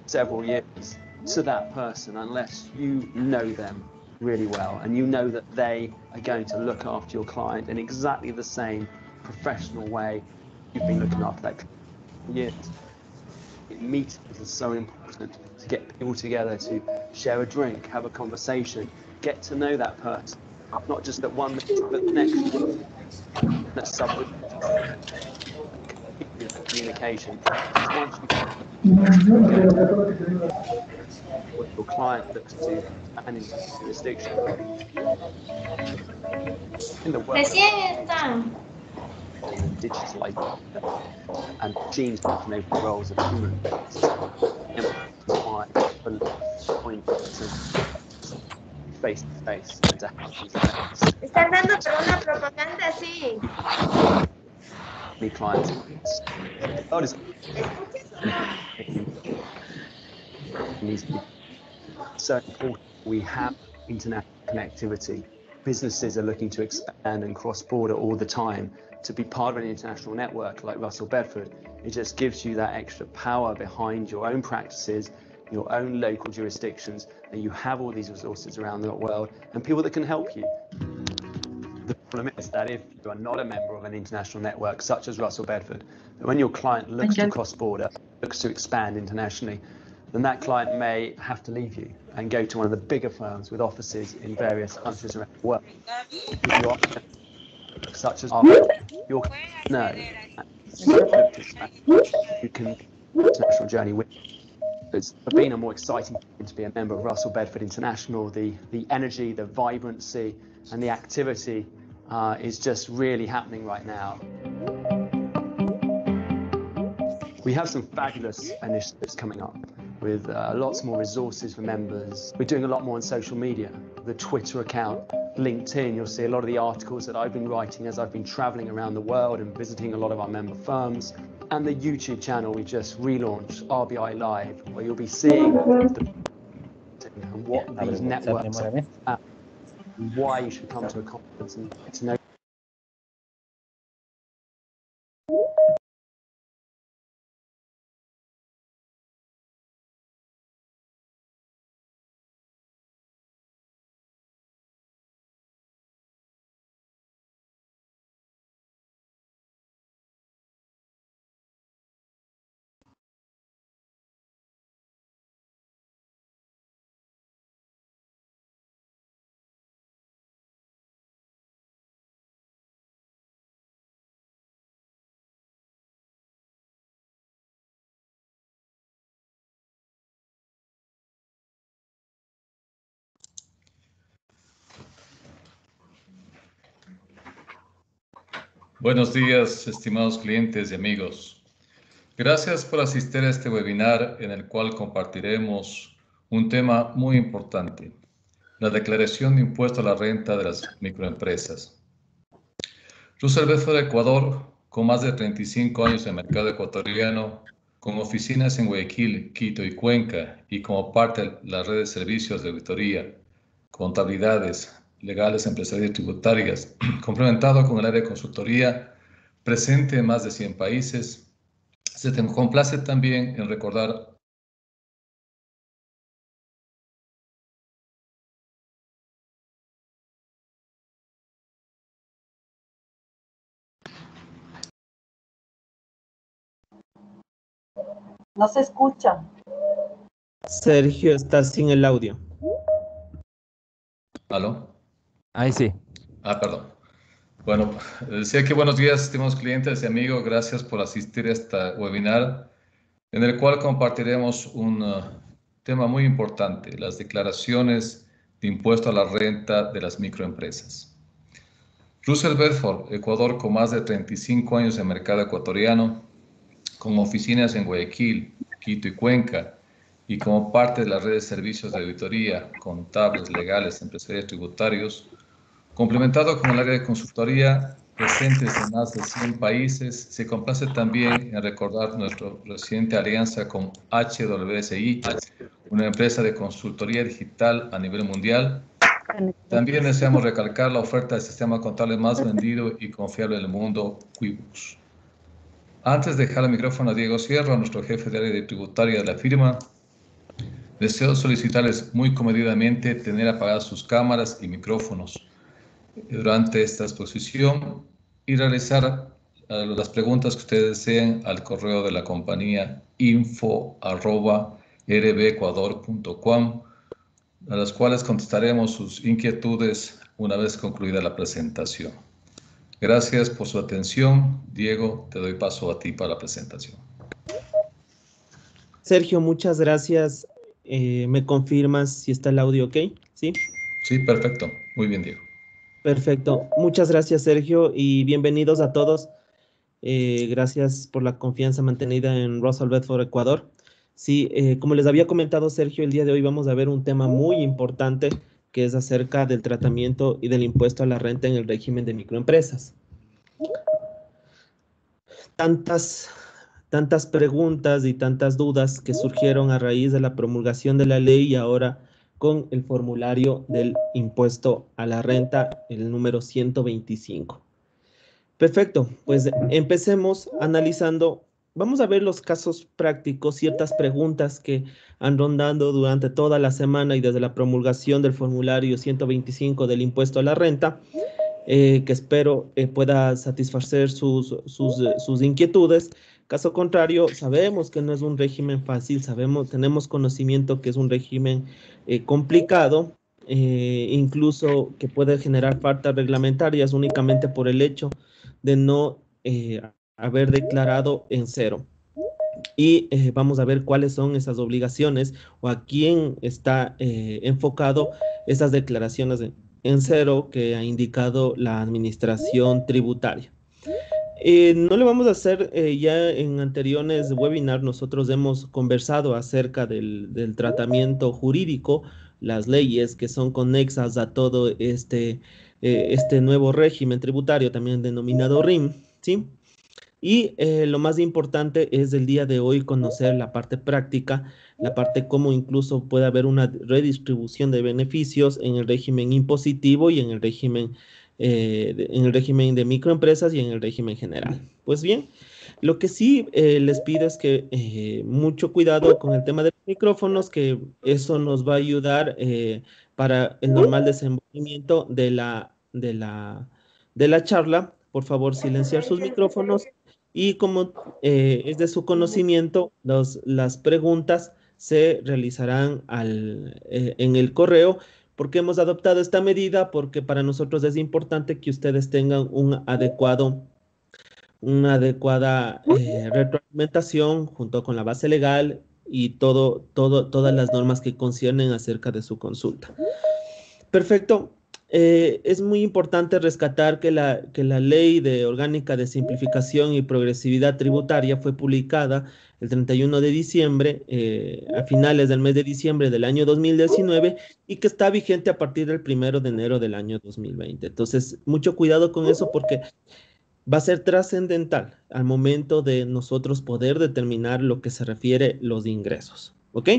several years to that person unless you know them really well and you know that they are going to look after your client in exactly the same professional way you've been looking after that client for years. Meetings are so important to get people together to share a drink, have a conversation, get to know that person, not just at one meeting, but the next one. That's subject that communication. Because once you when your client looks to expand into jurisdiction in the world of digitalization and machines taking over the roles of humans, why point to face to face and to have these events. Están dando por una propaganda, sí. Many clients. So important. We have international connectivity. Businesses are looking to expand and cross-border all the time. To be part of an international network like Russell Bedford, it just gives you that extra power behind your own practices, your own local jurisdictions, and you have all these resources around the world and people that can help you. The problem is that if you are not a member of an international network such as Russell Bedford, that when your client looks to cross-border, looks to expand internationally, then that client may have to leave you and go to one of the bigger firms with offices in various countries around the world. Such as your no, you can international journey with. It's been a more exciting thing to be a member of Russell Bedford International. The energy, the vibrancy, and the activity is just really happening right now. We have some fabulous initiatives coming up with lots more resources for members. We're doing a lot more on social media, the Twitter account, LinkedIn. You'll see a lot of the articles that I've been writing as I've been traveling around the world and visiting a lot of our member firms. And the YouTube channel we just relaunched, RBI Live, where you'll be seeing what these networks are and why you should come to a conference and get to know. Buenos días, estimados clientes y amigos. Gracias por asistir a este webinar en el cual compartiremos un tema muy importante, la declaración de impuesto a la renta de las microempresas. Russell Bedford Ecuador, con más de 35 años en el mercado ecuatoriano, con oficinas en Guayaquil, Quito y Cuenca, y como parte de la red de servicios de auditoría, contabilidades, legales, empresariales y tributarias, complementado con el área de consultoría, presente en más de 100 países. Se te complace también en recordar No se escucha. Sergio está sin el audio. ¿Aló? Ahí sí. Perdón. Bueno, decía que buenos días, estimados clientes y amigos. Gracias por asistir a este webinar en el cual compartiremos un tema muy importante, las declaraciones de impuesto a la renta de las microempresas. Russell Bedford, Ecuador, con más de 35 años en el mercado ecuatoriano, con oficinas en Guayaquil, Quito y Cuenca, y como parte de la red de servicios de auditoría, contables, legales, empresariales, tributarios, complementado con el área de consultoría, presentes en más de 100 países, se complace también en recordar nuestra reciente alianza con HWSI, una empresa de consultoría digital a nivel mundial. También deseamos recalcar la oferta del sistema contable más vendido y confiable del mundo, QuickBooks. Antes de dejar el micrófono a Diego Sierra, nuestro jefe de área de tributaria de la firma, deseo solicitarles muy comedidamente tener apagadas sus cámaras y micrófonos durante esta exposición y realizar las preguntas que ustedes deseen al correo de la compañía info@rbecuador.com, a las cuales contestaremos sus inquietudes una vez concluida la presentación. Gracias por su atención. Diego, te doy paso a ti para la presentación. Sergio, muchas gracias. ¿Me confirmas si está el audio ok? ¿Sí? Sí, perfecto. Muy bien, Diego. Perfecto. Muchas gracias, Sergio, y bienvenidos a todos. Gracias por la confianza mantenida en Russell Bedford, Ecuador. Sí, como les había comentado, Sergio, el día de hoy vamos a ver un tema muy importante que es acerca del tratamiento y del impuesto a la renta en el régimen de microempresas. Tantas preguntas y tantas dudas que surgieron a raíz de la promulgación de la ley y ahora con el formulario del impuesto a la renta, el número 125. Perfecto, pues empecemos analizando. Vamos a ver los casos prácticos, ciertas preguntas que han rondado durante toda la semana y desde la promulgación del formulario 125 del impuesto a la renta, que espero pueda satisfacer sus inquietudes. Caso contrario, sabemos que no es un régimen fácil, tenemos conocimiento que es un régimen complicado, incluso que puede generar faltas reglamentarias únicamente por el hecho de no haber declarado en cero. Y vamos a ver cuáles son esas obligaciones o a quién está enfocado esas declaraciones en cero que ha indicado la administración tributaria. No le vamos a hacer ya en anteriores webinars, nosotros hemos conversado acerca del tratamiento jurídico, las leyes que son conexas a todo este nuevo régimen tributario, también denominado RIM, ¿sí? Y lo más importante es el día de hoy conocer la parte práctica, la parte cómo incluso puede haber una redistribución de beneficios en el régimen impositivo y en el régimen de microempresas y en el régimen general. Pues bien, lo que sí les pido es que mucho cuidado con el tema de los micrófonos, que eso nos va a ayudar para el normal desenvolvimiento de la charla. Por favor, silenciar sus micrófonos. Y como es de su conocimiento, las preguntas se realizarán en el correo, porque hemos adoptado esta medida, porque para nosotros es importante que ustedes tengan una adecuada retroalimentación junto con la base legal y todas las normas que conciernen acerca de su consulta. Perfecto. Es muy importante rescatar que la Ley Orgánica de Simplificación y Progresividad Tributaria fue publicada el 31 de diciembre, a finales del mes de diciembre del año 2019, y que está vigente a partir del 1 de enero del año 2020. Entonces, mucho cuidado con eso porque va a ser trascendental al momento de nosotros poder determinar lo que se refiere los ingresos. ¿Ok?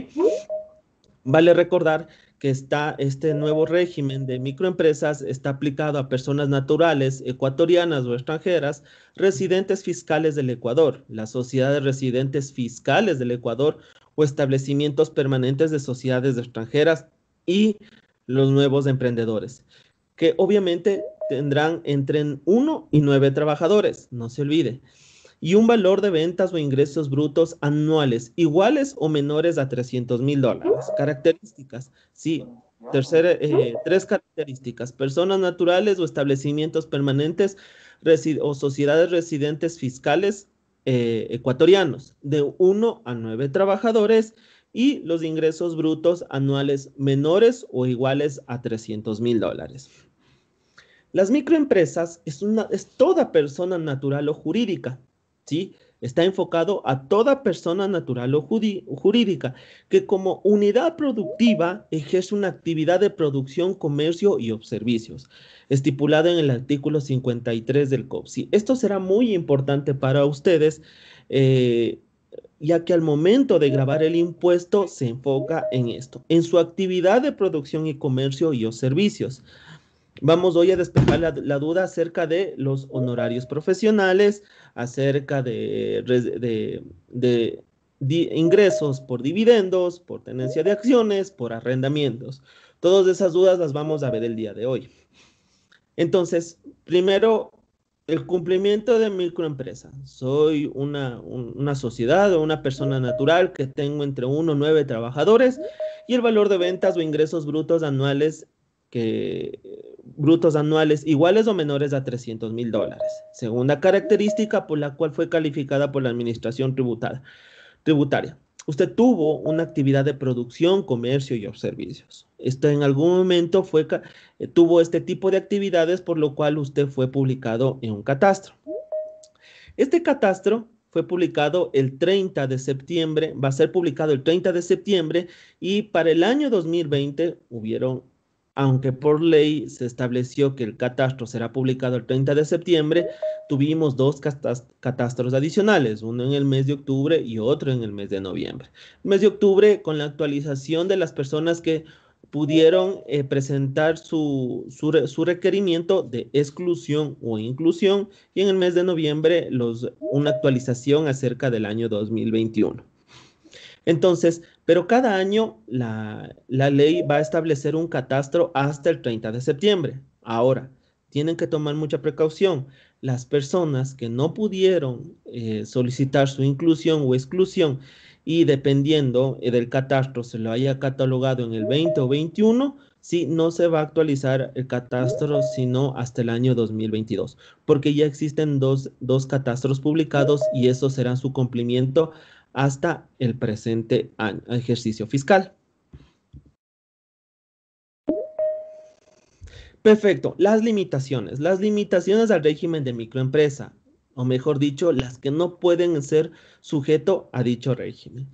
Vale recordar que este nuevo régimen de microempresas está aplicado a personas naturales, ecuatorianas o extranjeras, residentes fiscales del Ecuador, las sociedades residentes fiscales del Ecuador o establecimientos permanentes de sociedades extranjeras y los nuevos emprendedores, que obviamente tendrán entre 1 y 9 trabajadores, no se olvide, y un valor de ventas o ingresos brutos anuales iguales o menores a $300,000. Características, sí, tres características: personas naturales o establecimientos permanentes o sociedades residentes fiscales ecuatorianos, de 1 a 9 trabajadores, y los ingresos brutos anuales menores o iguales a $300,000. Las microempresas es toda persona natural o jurídica, ¿sí? Está enfocado a toda persona natural o jurídica que como unidad productiva ejerce una actividad de producción, comercio y o servicios, estipulada en el artículo 53 del COPSI. Esto será muy importante para ustedes, ya que al momento de gravar el impuesto se enfoca en esto, en su actividad de producción y comercio y o servicios. Vamos hoy a despejar la duda acerca de los honorarios profesionales, acerca de ingresos por dividendos, por tenencia de acciones, por arrendamientos. Todas esas dudas las vamos a ver el día de hoy. Entonces, primero, el cumplimiento de microempresa. Soy una sociedad o una persona natural que tengo entre 1 y 9 trabajadores y el valor de ventas o ingresos brutos anuales iguales o menores a $300,000. Segunda característica por la cual fue calificada por la Administración Tributaria. Usted tuvo una actividad de producción, comercio y servicios. Esto en algún momento tuvo este tipo de actividades, por lo cual usted fue publicado en un catastro. Este catastro fue publicado el 30 de septiembre, va a ser publicado el 30 de septiembre y para el año 2020 aunque por ley se estableció que el catastro será publicado el 30 de septiembre, tuvimos 2 catastros adicionales, uno en el mes de octubre y otro en el mes de noviembre. El mes de octubre con la actualización de las personas que pudieron presentar su requerimiento de exclusión o inclusión y en el mes de noviembre una actualización acerca del año 2021. Entonces, pero cada año la ley va a establecer un catastro hasta el 30 de septiembre. Ahora, tienen que tomar mucha precaución. Las personas que no pudieron solicitar su inclusión o exclusión y dependiendo del catastro se lo haya catalogado en el 20 o 21, sí, no se va a actualizar el catastro sino hasta el año 2022, porque ya existen dos catastros publicados y eso será su cumplimiento hasta el presente ejercicio fiscal. Perfecto. Las limitaciones al régimen de microempresa, o mejor dicho, las que no pueden ser sujeto a dicho régimen.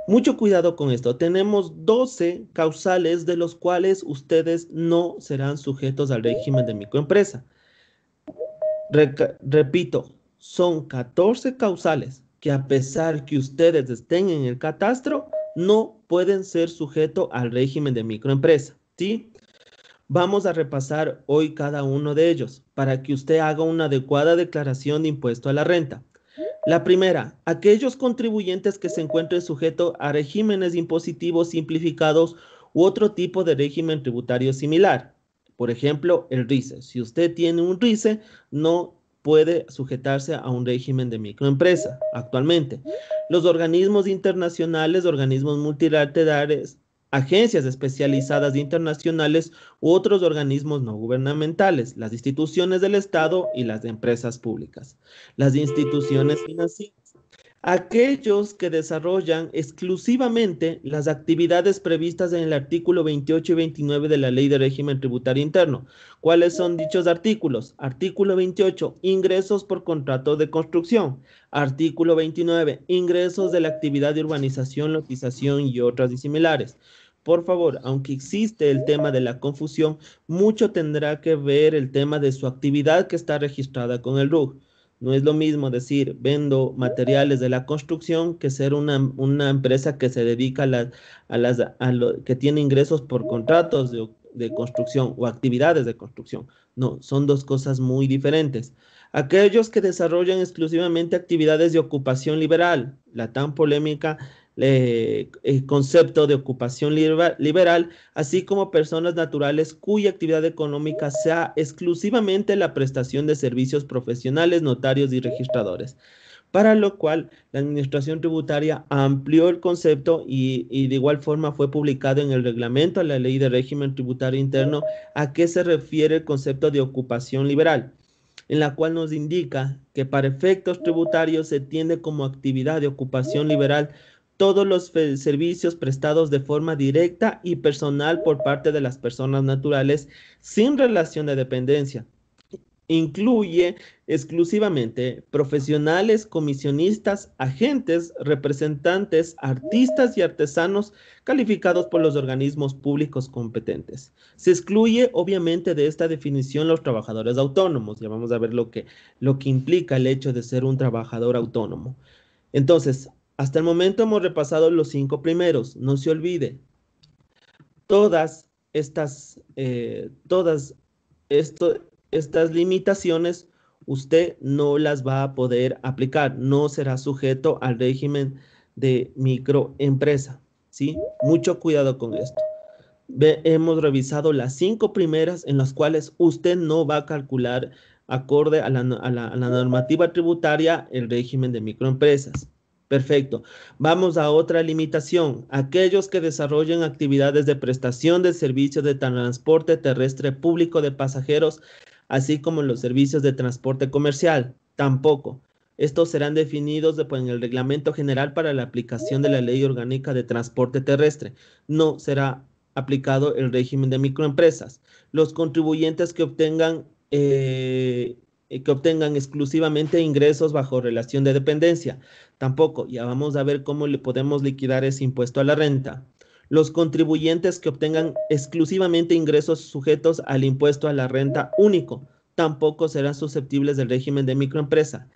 Mucho cuidado con esto. Tenemos 12 causales de los cuales ustedes no serán sujetos al régimen de microempresa. Repito, son 14 causales que a pesar que ustedes estén en el catastro, no pueden ser sujetos al régimen de microempresa, ¿sí? Vamos a repasar hoy cada uno de ellos para que usted haga una adecuada declaración de impuesto a la renta. La primera, aquellos contribuyentes que se encuentren sujetos a regímenes impositivos simplificados u otro tipo de régimen tributario similar. Por ejemplo, el RICE. Si usted tiene un RICE, no puede sujetarse a un régimen de microempresa actualmente. Los organismos internacionales, organismos multilaterales, agencias especializadas internacionales u otros organismos no gubernamentales, las instituciones del Estado y las empresas públicas, las instituciones financieras. Aquellos que desarrollan exclusivamente las actividades previstas en el artículo 28 y 29 de la Ley de Régimen Tributario Interno. ¿Cuáles son dichos artículos? Artículo 28, ingresos por contrato de construcción. Artículo 29, ingresos de la actividad de urbanización, lotización y otras similares. Por favor, aunque existe el tema de la confusión, mucho tendrá que ver el tema de su actividad que está registrada con el RUC. No es lo mismo decir, vendo materiales de la construcción que ser una empresa que se dedica que tiene ingresos por contratos de construcción o actividades de construcción. No, son dos cosas muy diferentes. Aquellos que desarrollan exclusivamente actividades de ocupación liberal, la tan polémica concepto de ocupación liberal, así como personas naturales cuya actividad económica sea exclusivamente la prestación de servicios profesionales, notarios y registradores, para lo cual la Administración Tributaria amplió el concepto y de igual forma fue publicado en el reglamento a la Ley de Régimen Tributario Interno a qué se refiere el concepto de ocupación liberal, en la cual nos indica que para efectos tributarios se entiende como actividad de ocupación liberal todos los servicios prestados de forma directa y personal por parte de las personas naturales sin relación de dependencia. Incluye exclusivamente profesionales, comisionistas, agentes, representantes, artistas y artesanos calificados por los organismos públicos competentes. Se excluye obviamente de esta definición los trabajadores autónomos. Ya vamos a ver lo que implica el hecho de ser un trabajador autónomo. Entonces, hasta el momento hemos repasado los 5 primeros. No se olvide, todas estas limitaciones usted no las va a poder aplicar. No será sujeto al régimen de microempresa, ¿sí? Mucho cuidado con esto. Hemos revisado las 5 primeras en las cuales usted no va a calcular acorde a la normativa tributaria el régimen de microempresas. Perfecto. Vamos a otra limitación. Aquellos que desarrollen actividades de prestación de servicios de transporte terrestre público de pasajeros, así como los servicios de transporte comercial. Tampoco. Estos serán definidos en el Reglamento General para la aplicación de la Ley Orgánica de Transporte Terrestre. No será aplicado el régimen de microempresas. Los contribuyentes que obtengan exclusivamente ingresos bajo relación de dependencia. Tampoco. Ya vamos a ver cómo le podemos liquidar ese impuesto a la renta. Los contribuyentes que obtengan exclusivamente ingresos sujetos al impuesto a la renta único. Tampoco serán susceptibles del régimen de microempresa.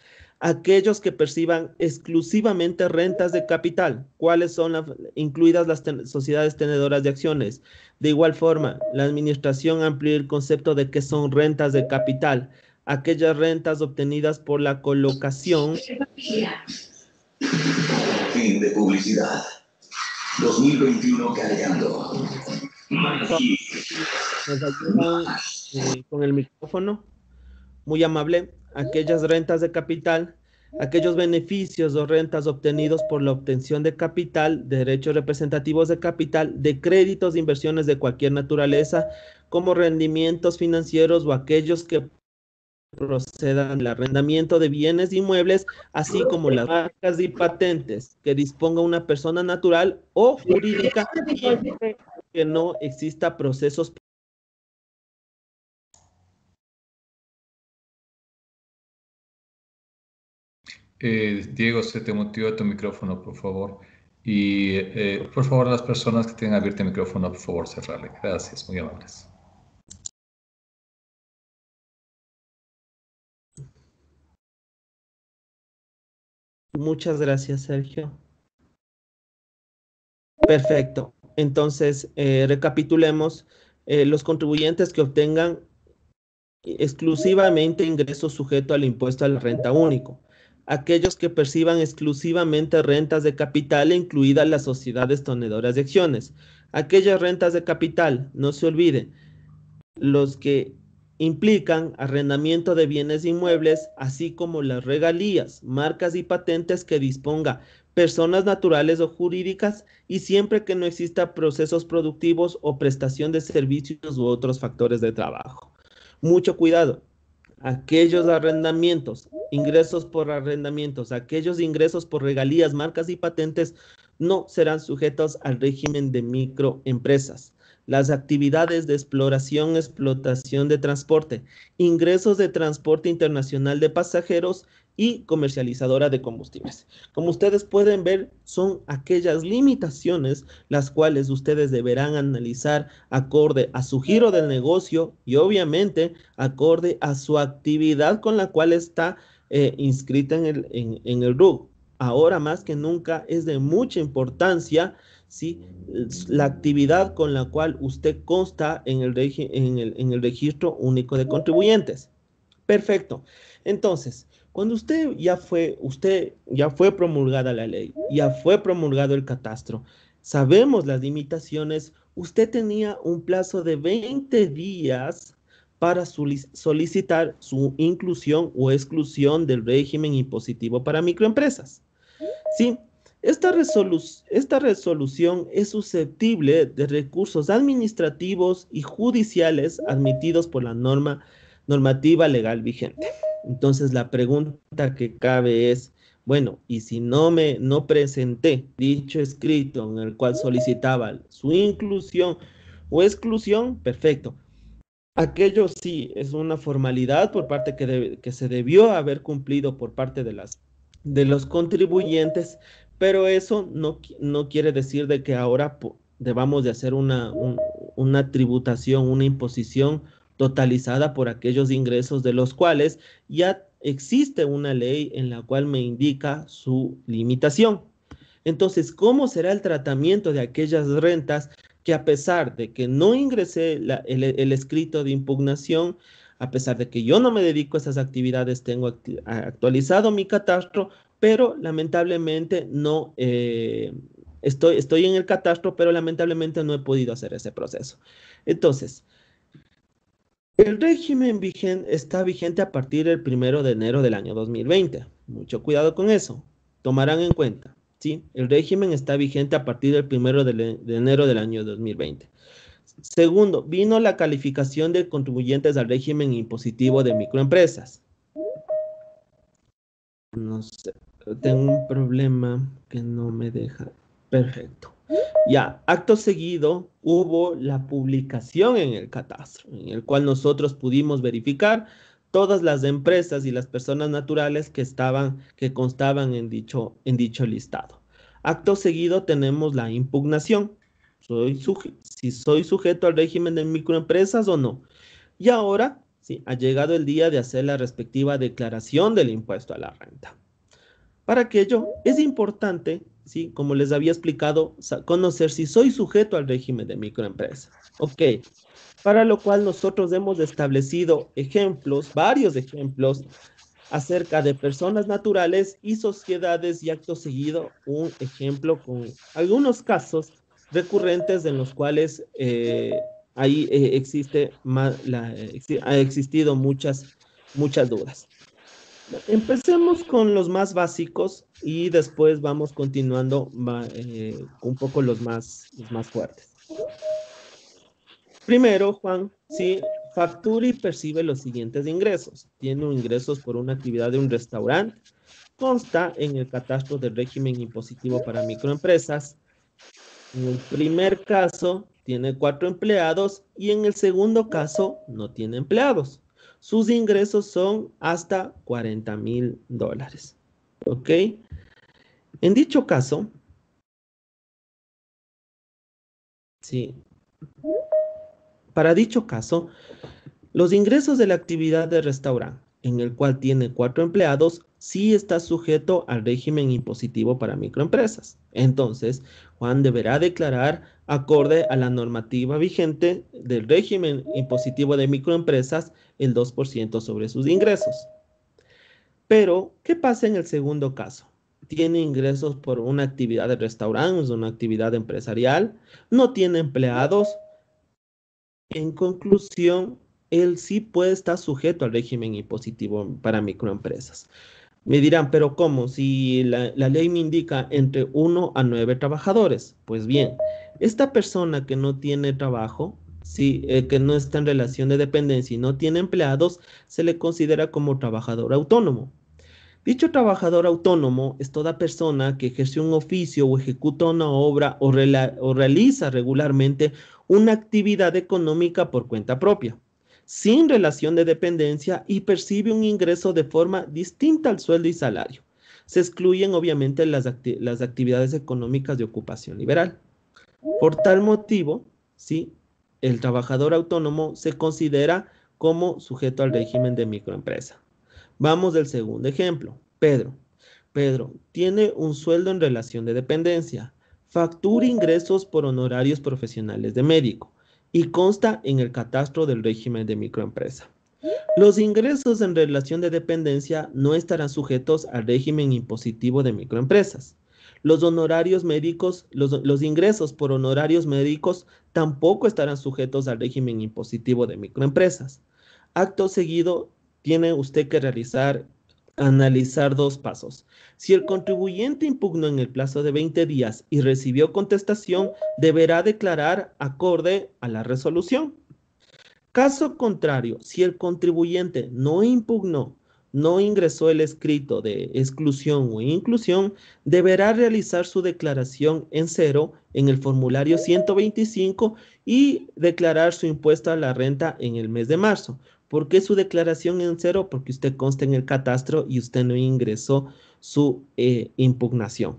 Aquellos que perciban exclusivamente rentas de capital, ¿cuáles son incluidas las sociedades tenedoras de acciones? De igual forma, la administración amplió el concepto de qué son rentas de capital, aquellas rentas obtenidas por la colocación. Fin de publicidad. 2021 cargando. Nos ayudan con el micrófono. Muy amable. Aquellas rentas de capital, aquellos beneficios o rentas obtenidos por la obtención de capital, derechos representativos de capital, de créditos de inversiones de cualquier naturaleza, como rendimientos financieros o aquellos que procedan del arrendamiento de bienes inmuebles, así como las marcas y patentes que disponga una persona natural o jurídica, que no exista procesos. Diego, se te muteó tu micrófono, por favor. Y por favor, las personas que tienen abierto el micrófono, por favor, cerrarle. Gracias, muy amables. Muchas gracias, Sergio. Perfecto. Entonces, recapitulemos. Los contribuyentes que obtengan exclusivamente ingresos sujetos al impuesto a la renta único. Aquellos que perciban exclusivamente rentas de capital, incluidas las sociedades tenedoras de acciones. Aquellas rentas de capital, no se olviden, los que implican arrendamiento de bienes inmuebles, así como las regalías, marcas y patentes que disponga personas naturales o jurídicas, y siempre que no exista procesos productivos o prestación de servicios u otros factores de trabajo. Mucho cuidado. Aquellos arrendamientos, ingresos por arrendamientos, aquellos ingresos por regalías, marcas y patentes no serán sujetos al régimen de microempresas. Las actividades de exploración, explotación de transporte, ingresos de transporte internacional de pasajeros y comercializadora de combustibles. Como ustedes pueden ver, son aquellas limitaciones las cuales ustedes deberán analizar acorde a su giro del negocio y obviamente acorde a su actividad con la cual está inscrita en el RUC. Ahora más que nunca es de mucha importancia, ¿sí?, la actividad con la cual usted consta en el registro único de contribuyentes. Perfecto. Entonces, cuando usted ya fue promulgada la ley, ya fue promulgado el catastro, sabemos las limitaciones, usted tenía un plazo de 20 días para solicitar su inclusión o exclusión del régimen impositivo para microempresas. Sí, esta resolución es susceptible de recursos administrativos y judiciales admitidos por la normativa legal vigente. Entonces, la pregunta que cabe es, bueno, y si no presenté dicho escrito en el cual solicitaba su inclusión o exclusión, perfecto. Aquello sí es una formalidad por parte que se debió haber cumplido por parte de los contribuyentes, pero eso no quiere decir de que ahora debamos de hacer una tributación, una imposición totalizada por aquellos ingresos de los cuales ya existe una ley en la cual me indica su limitación. Entonces, ¿cómo será el tratamiento de aquellas rentas que a pesar de que no ingresé el escrito de impugnación, A pesar de que yo no me dedico a esas actividades, tengo actualizado mi catastro, pero lamentablemente no estoy en el catastro, pero lamentablemente no he podido hacer ese proceso. Entonces, el régimen está vigente a partir del 1 de enero del año 2020. Mucho cuidado con eso. Tomarán en cuenta, ¿sí? El régimen está vigente a partir del 1 de enero del año 2020. Segundo, vino la calificación de contribuyentes al régimen impositivo de microempresas. No sé, tengo un problema que no me deja. Perfecto. Ya, acto seguido hubo la publicación en el catastro, en el cual nosotros pudimos verificar todas las empresas y las personas naturales que constaban en dicho listado. Acto seguido tenemos la impugnación. Si soy sujeto al régimen de microempresas o no. Y ahora, sí, ha llegado el día de hacer la respectiva declaración del impuesto a la renta. Para aquello es importante, ¿sí? Como les había explicado, conocer si soy sujeto al régimen de microempresa. Ok, para lo cual nosotros hemos establecido ejemplos, varios ejemplos, acerca de personas naturales y sociedades, y acto seguido un ejemplo con algunos casos recurrentes en los cuales ahí ha existido muchas dudas. Empecemos con los más básicos y después vamos continuando un poco los más fuertes. Primero, Juan, sí, factura y percibe los siguientes ingresos. Tiene ingresos por una actividad de un restaurante. Consta en el catastro del régimen impositivo para microempresas. En el primer caso, tiene 4 empleados y en el segundo caso, no tiene empleados. Sus ingresos son hasta $40,000. ¿Ok? En dicho caso, sí. Para dicho caso, los ingresos de la actividad de restaurante, en el cual tiene 4 empleados, sí está sujeto al régimen impositivo para microempresas. Entonces, Juan deberá declarar acorde a la normativa vigente del régimen impositivo de microempresas el 2% sobre sus ingresos. Pero, ¿qué pasa en el segundo caso? Tiene ingresos por una actividad de restaurante, una actividad empresarial, no tiene empleados. En conclusión, él sí puede estar sujeto al régimen impositivo para microempresas. Me dirán, ¿pero cómo? Si la ley me indica entre 1 a 9 trabajadores. Pues bien, esta persona que no tiene trabajo, que no está en relación de dependencia y no tiene empleados, se le considera como trabajador autónomo. Dicho trabajador autónomo es toda persona que ejerce un oficio o ejecuta una obra o realiza regularmente una actividad económica por cuenta propia, sin relación de dependencia y percibe un ingreso de forma distinta al sueldo y salario. Se excluyen obviamente las actividades económicas de ocupación liberal. Por tal motivo, ¿sí?, el trabajador autónomo se considera como sujeto al régimen de microempresa. Vamos del segundo ejemplo. Pedro tiene un sueldo en relación de dependencia, factura ingresos por honorarios profesionales de médico y consta en el catastro del régimen de microempresa. Los ingresos en relación de dependencia no estarán sujetos al régimen impositivo de microempresas. Los honorarios médicos, los ingresos por honorarios médicos tampoco estarán sujetos al régimen impositivo de microempresas. Acto seguido, tiene usted que analizar 2 pasos. Si el contribuyente impugnó en el plazo de 20 días y recibió contestación, deberá declarar acorde a la resolución. Caso contrario, si el contribuyente no impugnó, no ingresó el escrito de exclusión o inclusión, deberá realizar su declaración en cero en el formulario 125 y declarar su impuesto a la renta en el mes de marzo. ¿Por qué su declaración en cero? Porque usted consta en el catastro y usted no ingresó su impugnación.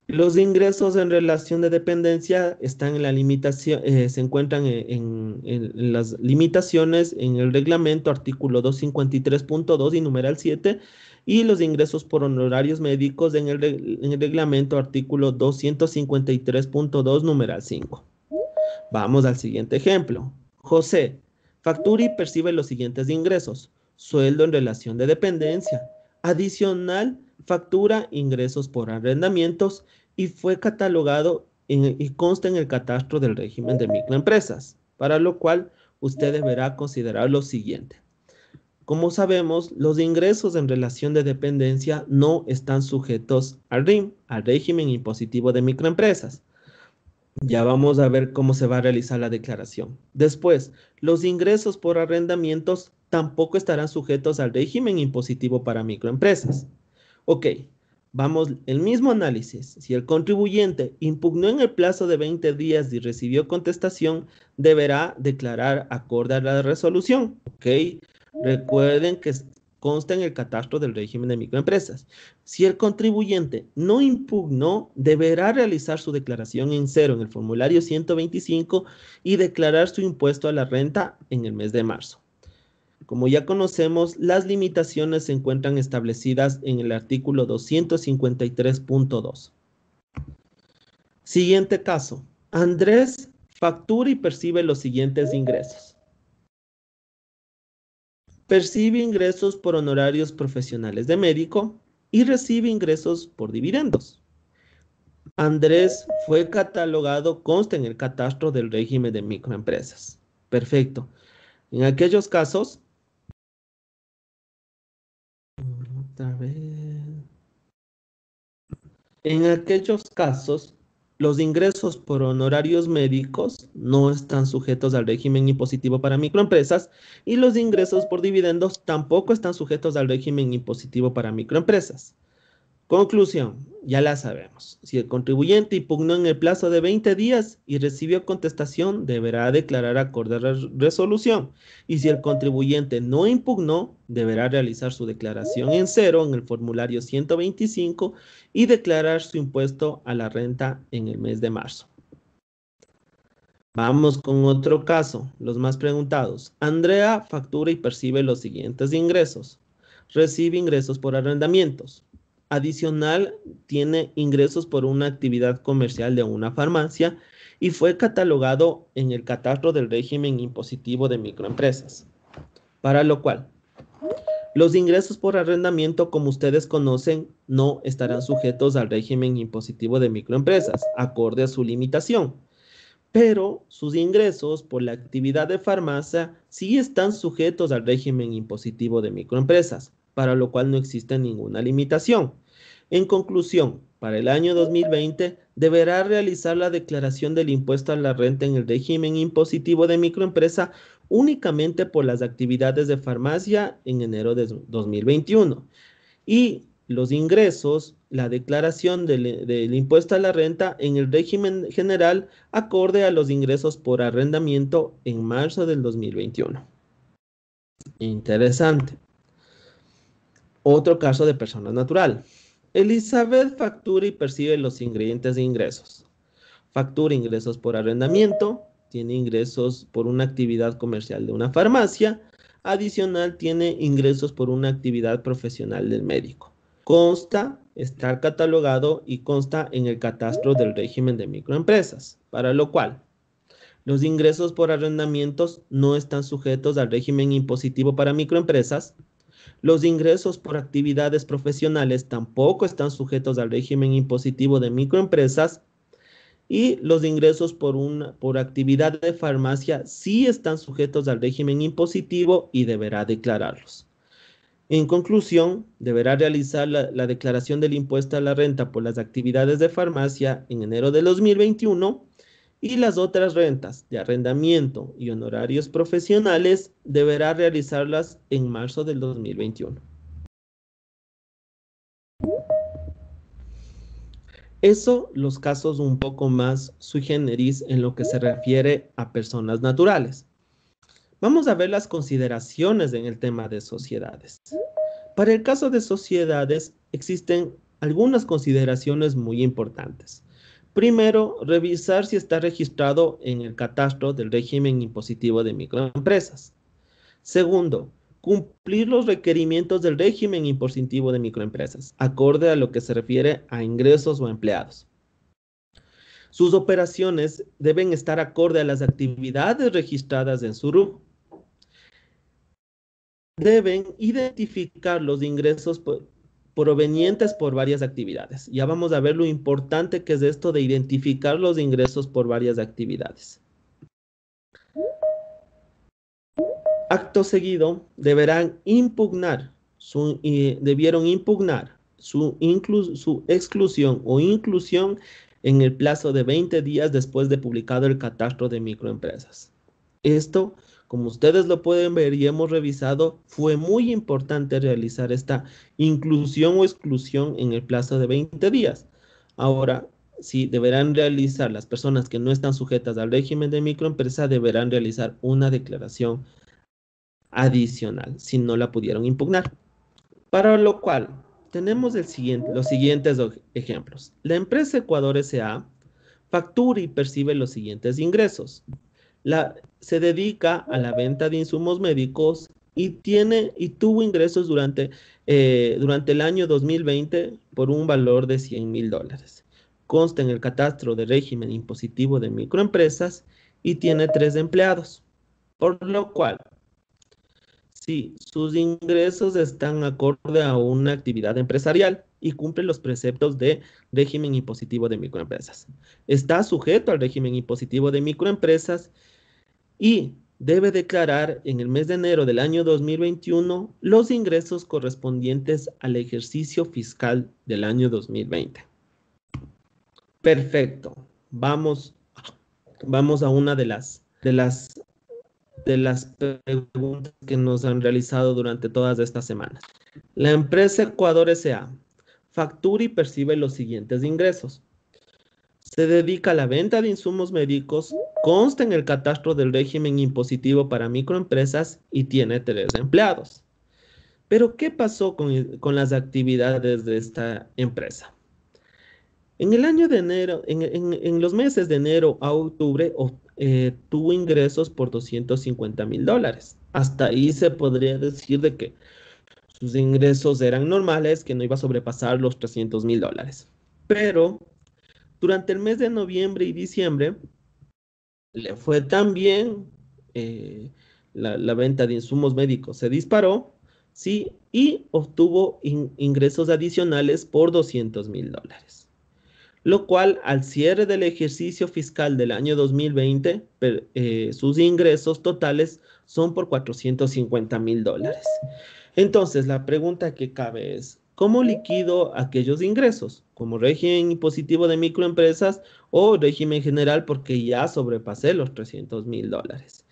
Los ingresos en relación de dependencia están en la limitación, se encuentran en las limitaciones en el reglamento artículo 253.2 y numeral 7, y los ingresos por honorarios médicos en el reglamento artículo 253.2 numeral 5. Vamos al siguiente ejemplo. José factura y percibe los siguientes ingresos: sueldo en relación de dependencia, adicional, factura ingresos por arrendamientos y fue catalogado y consta en el catastro del régimen de microempresas, para lo cual usted deberá considerar lo siguiente. Como sabemos, los ingresos en relación de dependencia no están sujetos al RIM, al régimen impositivo de microempresas. Ya vamos a ver cómo se va a realizar la declaración. Después, los ingresos por arrendamientos tampoco estarán sujetos al régimen impositivo para microempresas. Ok, vamos, el mismo análisis. Si el contribuyente impugnó en el plazo de 20 días y recibió contestación, deberá declarar acorde a la resolución. Ok, recuerden que consta en el catastro del régimen de microempresas. Si el contribuyente no impugnó, deberá realizar su declaración en cero en el formulario 125 y declarar su impuesto a la renta en el mes de marzo. Como ya conocemos, las limitaciones se encuentran establecidas en el artículo 253.2. Siguiente caso. Andrés factura y percibe los siguientes ingresos. Percibe ingresos por honorarios profesionales de médico y recibe ingresos por dividendos. Andrés fue catalogado, consta en el catastro del régimen de microempresas. Perfecto. En aquellos casos, los ingresos por honorarios médicos no están sujetos al régimen impositivo para microempresas y los ingresos por dividendos tampoco están sujetos al régimen impositivo para microempresas. Conclusión, ya la sabemos. Si el contribuyente impugnó en el plazo de 20 días y recibió contestación, deberá declarar acorde a la resolución. Y si el contribuyente no impugnó, deberá realizar su declaración en cero en el formulario 125 y declarar su impuesto a la renta en el mes de marzo. Vamos con otro caso, los más preguntados. Andrea factura y percibe los siguientes ingresos. Recibe ingresos por arrendamientos. Adicional, tiene ingresos por una actividad comercial de una farmacia y fue catalogado en el catastro del régimen impositivo de microempresas. Para lo cual, los ingresos por arrendamiento, como ustedes conocen, no estarán sujetos al régimen impositivo de microempresas, acorde a su limitación. Pero sus ingresos por la actividad de farmacia sí están sujetos al régimen impositivo de microempresas, para lo cual no existe ninguna limitación. En conclusión, para el año 2020 deberá realizar la declaración del impuesto a la renta en el régimen impositivo de microempresa únicamente por las actividades de farmacia en enero de 2021. Y los ingresos, la declaración del impuesto a la renta en el régimen general acorde a los ingresos por arrendamiento en marzo del 2021. Interesante. Otro caso de persona natural. Elizabeth factura y percibe los siguientes ingresos. Factura ingresos por arrendamiento, tiene ingresos por una actividad comercial de una farmacia, adicional tiene ingresos por una actividad profesional del médico. Consta, está catalogado y consta en el catastro del régimen de microempresas, para lo cual los ingresos por arrendamientos no están sujetos al régimen impositivo para microempresas. Los ingresos por actividades profesionales tampoco están sujetos al régimen impositivo de microempresas y los ingresos por actividad de farmacia sí están sujetos al régimen impositivo y deberá declararlos. En conclusión, deberá realizar la declaración del impuesto a la renta por las actividades de farmacia en enero de 2021 y las otras rentas de arrendamiento y honorarios profesionales deberá realizarlas en marzo del 2021. Eso, los casos un poco más sui generis en lo que se refiere a personas naturales. Vamos a ver las consideraciones en el tema de sociedades. Para el caso de sociedades existen algunas consideraciones muy importantes. Primero, revisar si está registrado en el catastro del régimen impositivo de microempresas. Segundo, cumplir los requerimientos del régimen impositivo de microempresas, acorde a lo que se refiere a ingresos o empleados. Sus operaciones deben estar acorde a las actividades registradas en su RUC. deben identificar los ingresos provenientes por varias actividades. Ya vamos a ver lo importante que es esto de identificar los ingresos por varias actividades. Acto seguido, debieron impugnar su exclusión o inclusión en el plazo de 20 días después de publicado el catastro de microempresas. Esto, como ustedes lo pueden ver y hemos revisado, fue muy importante realizar esta inclusión o exclusión en el plazo de 20 días. Ahora, sí, deberán realizar las personas que no están sujetas al régimen de microempresa, deberán realizar una declaración adicional si no la pudieron impugnar. Para lo cual, tenemos los siguientes ejemplos. La empresa Ecuador S.A. factura y percibe los siguientes ingresos. Se dedica a la venta de insumos médicos y tuvo ingresos durante el año 2020 por un valor de $100,000. Consta en el catastro de régimen impositivo de microempresas y tiene 3 empleados. Por lo cual, si sus ingresos están acorde a una actividad empresarial y cumple los preceptos de régimen impositivo de microempresas. Está sujeto al régimen impositivo de microempresas y debe declarar en el mes de enero del año 2021 los ingresos correspondientes al ejercicio fiscal del año 2020. Perfecto. Vamos a una de las preguntas que nos han realizado durante todas estas semanas. La empresa Ecuador S.A. factura y percibe los siguientes ingresos. Se dedica a la venta de insumos médicos, consta en el catastro del régimen impositivo para microempresas y tiene 3 empleados. Pero, ¿qué pasó con las actividades de esta empresa? En el año de enero, en los meses de enero a octubre, tuvo ingresos por $250,000. Hasta ahí se podría decir de que sus ingresos eran normales, que no iba a sobrepasar los $300,000. Pero durante el mes de noviembre y diciembre le fue tan bien, la venta de insumos médicos se disparó, ¿sí? Y obtuvo ingresos adicionales por $200,000. Lo cual, al cierre del ejercicio fiscal del año 2020, sus ingresos totales son por $450,000. Entonces, la pregunta que cabe es, ¿cómo liquido aquellos ingresos? ¿Como régimen impositivo de microempresas o régimen general porque ya sobrepasé los $300,000?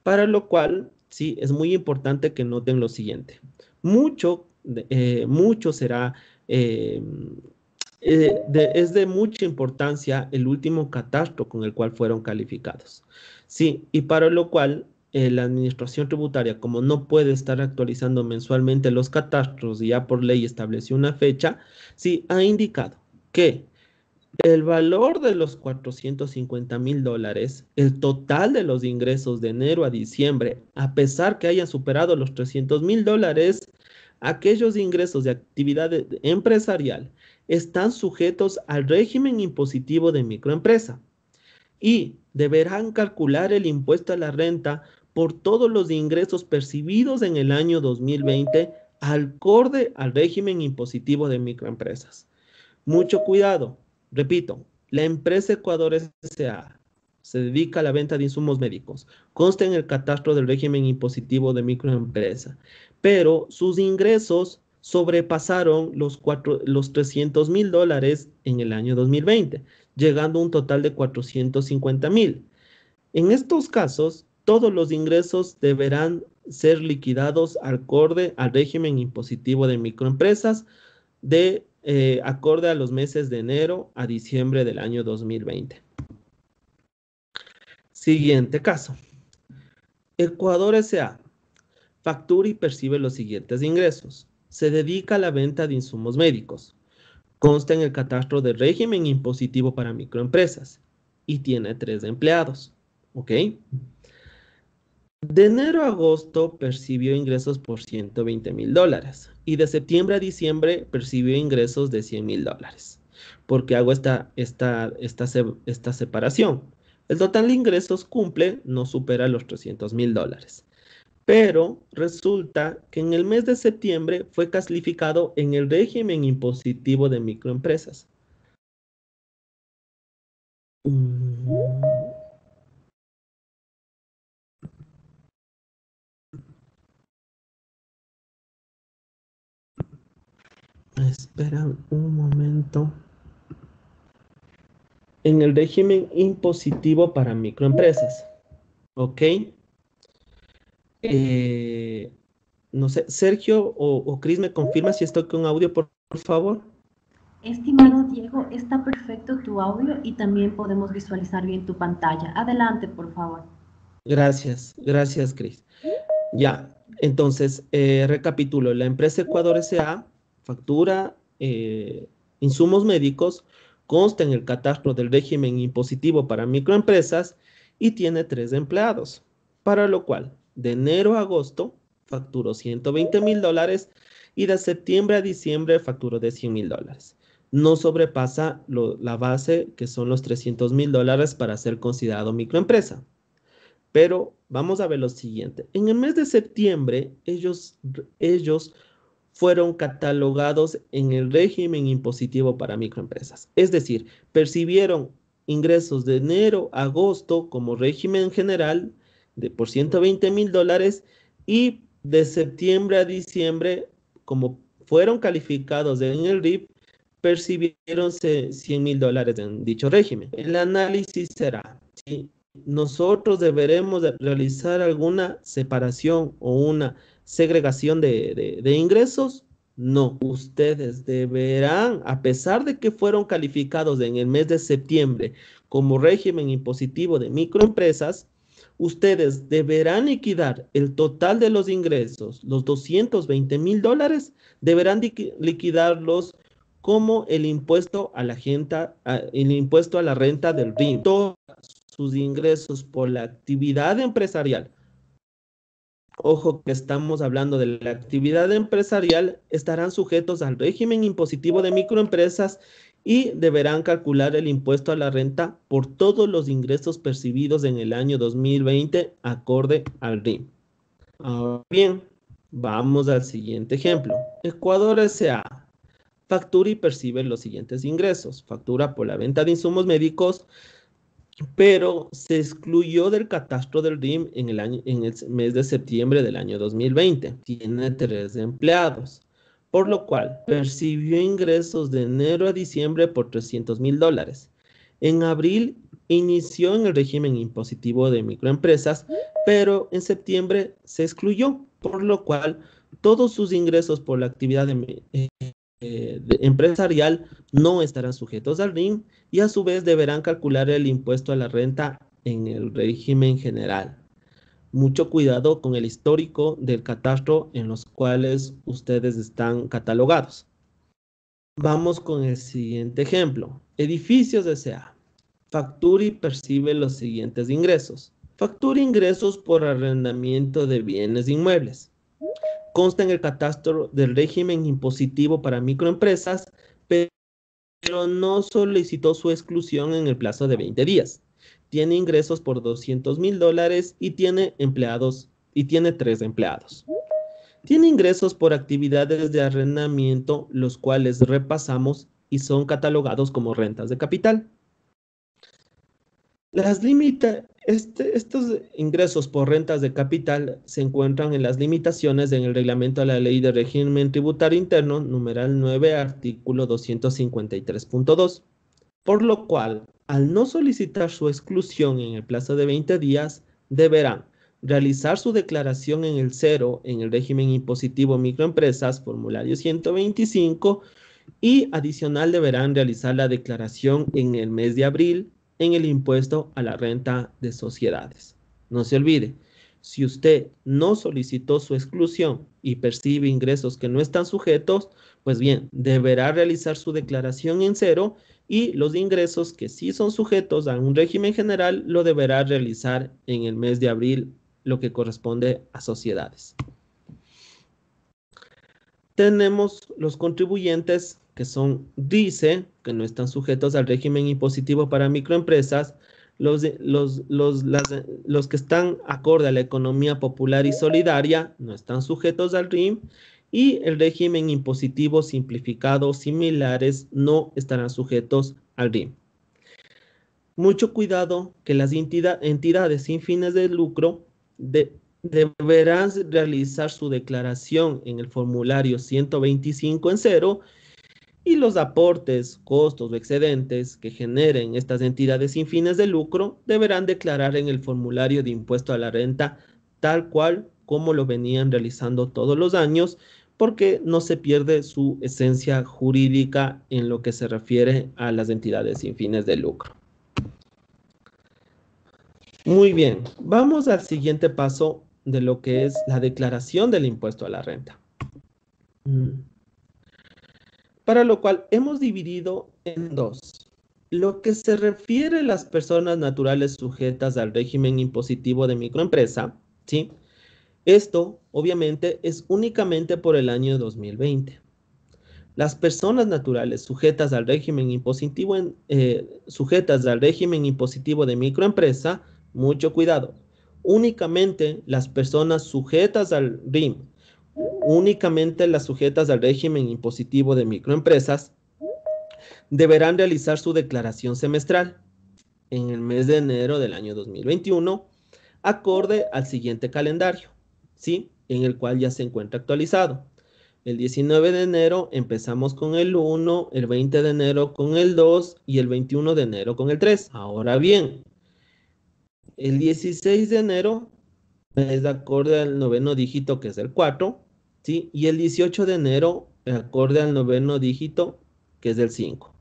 Para lo cual, sí, es muy importante que noten lo siguiente. Mucho será... es de mucha importancia el último catastro con el cual fueron calificados. Sí, y para lo cual la administración tributaria, como no puede estar actualizando mensualmente los catastros y ya por ley estableció una fecha, sí, ha indicado que el valor de los $450,000, el total de los ingresos de enero a diciembre, a pesar que hayan superado los $300,000, aquellos ingresos de actividad empresarial están sujetos al régimen impositivo de microempresa y deberán calcular el impuesto a la renta por todos los ingresos percibidos en el año 2020 acorde al régimen impositivo de microempresas. Mucho cuidado, repito, la empresa Ecuador S.A. se dedica a la venta de insumos médicos, consta en el catastro del régimen impositivo de microempresa, pero sus ingresos sobrepasaron los $300,000 en el año 2020, llegando a un total de $450,000. En estos casos, todos los ingresos deberán ser liquidados acorde al régimen impositivo de microempresas acorde a los meses de enero a diciembre del año 2020. Siguiente caso. Ecuador S.A. factura y percibe los siguientes ingresos. Se dedica a la venta de insumos médicos. Consta en el catastro de régimen impositivo para microempresas y tiene 3 empleados. ¿Ok? De enero a agosto percibió ingresos por $120,000 y de septiembre a diciembre percibió ingresos de $100,000. ¿Por qué hago esta separación? El total de ingresos no supera los $300,000. pero resulta que en el mes de septiembre fue clasificado en el régimen impositivo de microempresas. Espera un momento. En el régimen impositivo para microempresas. ¿Ok? No sé, Sergio o Cris, ¿me confirma si estoy con audio, por favor? Estimado Diego, está perfecto tu audio y también podemos visualizar bien tu pantalla. Adelante, por favor. Gracias, Cris. Ya, entonces, recapitulo. La empresa Ecuador S.A. factura insumos médicos, consta en el catastro del régimen impositivo para microempresas y tiene 3 empleados, para lo cual, de enero a agosto, facturó $120,000 y de septiembre a diciembre facturó de $100,000. No sobrepasa la base, que son los $300,000 para ser considerado microempresa. Pero vamos a ver lo siguiente. En el mes de septiembre, ellos fueron catalogados en el régimen impositivo para microempresas. Es decir, percibieron ingresos de enero a agosto como régimen general por $120,000 y de septiembre a diciembre, como fueron calificados en el RIP, percibieron $100,000 en dicho régimen. El análisis será, ¿sí? Nosotros deberemos realizar alguna separación o una segregación de ingresos. No, ustedes deberán, a pesar de que fueron calificados en el mes de septiembre como régimen impositivo de microempresas, ustedes deberán liquidar el total de los ingresos, los $220,000, deberán liquidarlos como el impuesto a la renta del RIM. Todos sus ingresos por la actividad empresarial. Ojo que estamos hablando de la actividad empresarial, estarán sujetos al régimen impositivo de microempresas y deberán calcular el impuesto a la renta por todos los ingresos percibidos en el año 2020 acorde al RIM. Ahora bien, vamos al siguiente ejemplo. Ecuador S.A. factura y percibe los siguientes ingresos. Factura por la venta de insumos médicos, pero se excluyó del catastro del RIM en el mes de septiembre del año 2020. Tiene 3 empleados, por lo cual percibió ingresos de enero a diciembre por $300,000. En abril inició en el régimen impositivo de microempresas, pero en septiembre se excluyó, por lo cual todos sus ingresos por la actividad empresarial no estarán sujetos al RIM y a su vez deberán calcular el impuesto a la renta en el régimen general. Mucho cuidado con el histórico del catastro en los cuales ustedes están catalogados. Vamos con el siguiente ejemplo. Edificios S.A. factura y percibe los siguientes ingresos. Factura ingresos por arrendamiento de bienes inmuebles. Consta en el catastro del régimen impositivo para microempresas, pero no solicitó su exclusión en el plazo de 20 días. Tiene ingresos por $200,000 y tiene 3 empleados. Tiene ingresos por actividades de arrendamiento, los cuales repasamos y son catalogados como rentas de capital. Estos ingresos por rentas de capital se encuentran en las limitaciones en el reglamento de la Ley de Régimen Tributario Interno, numeral 9, artículo 253.2, por lo cual, al no solicitar su exclusión en el plazo de 20 días, deberán realizar su declaración en el 0 en el régimen impositivo microempresas, formulario 125, y adicional deberán realizar la declaración en el mes de abril en el impuesto a la renta de sociedades. No se olvide, si usted no solicitó su exclusión y percibe ingresos que no están sujetos, pues bien, deberá realizar su declaración en 0 y los ingresos que sí son sujetos a un régimen general lo deberá realizar en el mes de abril, lo que corresponde a sociedades. Tenemos los contribuyentes, que son RICE, que no están sujetos al régimen impositivo para microempresas, los que están acorde a la economía popular y solidaria no están sujetos al RIM, y el régimen impositivo simplificado o similares no estarán sujetos al RIM. Mucho cuidado que las entidades sin fines de lucro deberán realizar su declaración en el formulario 125 en cero, y los aportes, costos o excedentes que generen estas entidades sin fines de lucro deberán declarar en el formulario de impuesto a la renta tal cual como lo venían realizando todos los años, porque no se pierde su esencia jurídica en lo que se refiere a las entidades sin fines de lucro. Muy bien, vamos al siguiente paso de lo que es la declaración del impuesto a la renta. Para lo cual hemos dividido en dos. Lo que se refiere a las personas naturales sujetas al régimen impositivo de microempresa, ¿sí? Esto, obviamente, es únicamente por el año 2020. Las personas naturales sujetas al régimen impositivo de microempresa, mucho cuidado, únicamente las personas sujetas al RIM, únicamente las sujetas al régimen impositivo de microempresas, deberán realizar su declaración semestral en el mes de enero del año 2021, acorde al siguiente calendario, ¿sí? En el cual ya se encuentra actualizado. El 19 de enero empezamos con el 1, el 20 de enero con el 2 y el 21 de enero con el 3. Ahora bien, el 16 de enero es acorde al noveno dígito, que es el 4, ¿sí? Y el 18 de enero acorde al noveno dígito, que es el 5.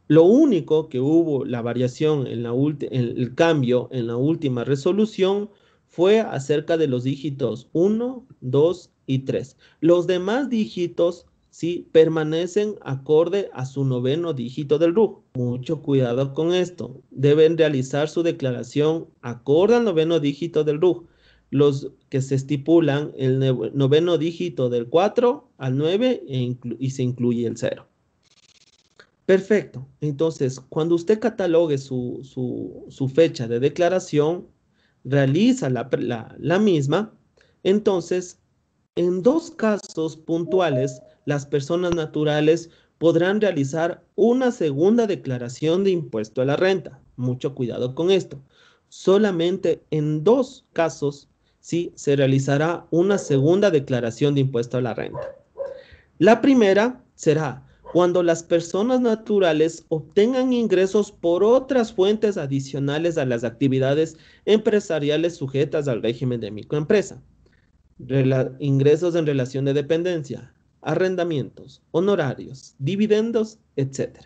Lo único que hubo la variación el cambio en la última resolución fue acerca de los dígitos 1, 2 y 3. Los demás dígitos, sí, permanecen acorde a su noveno dígito del RUJ. Mucho cuidado con esto. Deben realizar su declaración acorde al noveno dígito del RUJ. Los que se estipulan el noveno dígito del 4 al 9 y se incluye el 0. Perfecto. Entonces, cuando usted catalogue su fecha de declaración, realiza la misma. Entonces, en dos casos puntuales, las personas naturales podrán realizar una segunda declaración de impuesto a la renta. Mucho cuidado con esto. Solamente en dos casos, sí, se realizará una segunda declaración de impuesto a la renta. La primera será cuando las personas naturales obtengan ingresos por otras fuentes adicionales a las actividades empresariales sujetas al régimen de microempresa. Ingresos en relación de dependencia, arrendamientos, honorarios, dividendos, etc.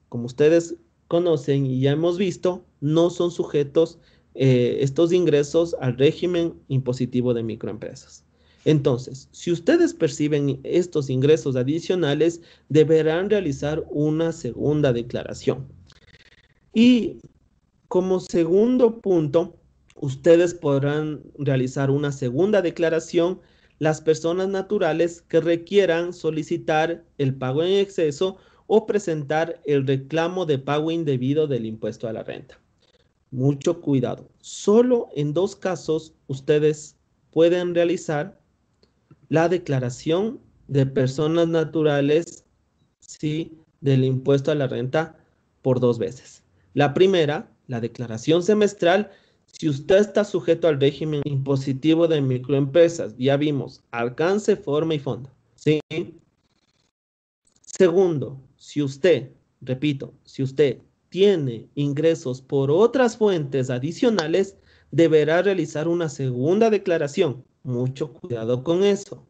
Como ustedes conocen y ya hemos visto, no son sujetos estos ingresos al régimen impositivo de microempresas. Entonces, si ustedes perciben estos ingresos adicionales, deberán realizar una segunda declaración. Y como segundo punto, ustedes podrán realizar una segunda declaración las personas naturales que requieran solicitar el pago en exceso o presentar el reclamo de pago indebido del impuesto a la renta. Mucho cuidado. Solo en dos casos ustedes pueden realizar la declaración de personas naturales, sí, del impuesto a la renta por dos veces. La primera, la declaración semestral, si usted está sujeto al régimen impositivo de microempresas, ya vimos, alcance, forma y fondo, ¿sí? Segundo, si usted, repito, si usted tiene ingresos por otras fuentes adicionales, deberá realizar una segunda declaración. Mucho cuidado con eso.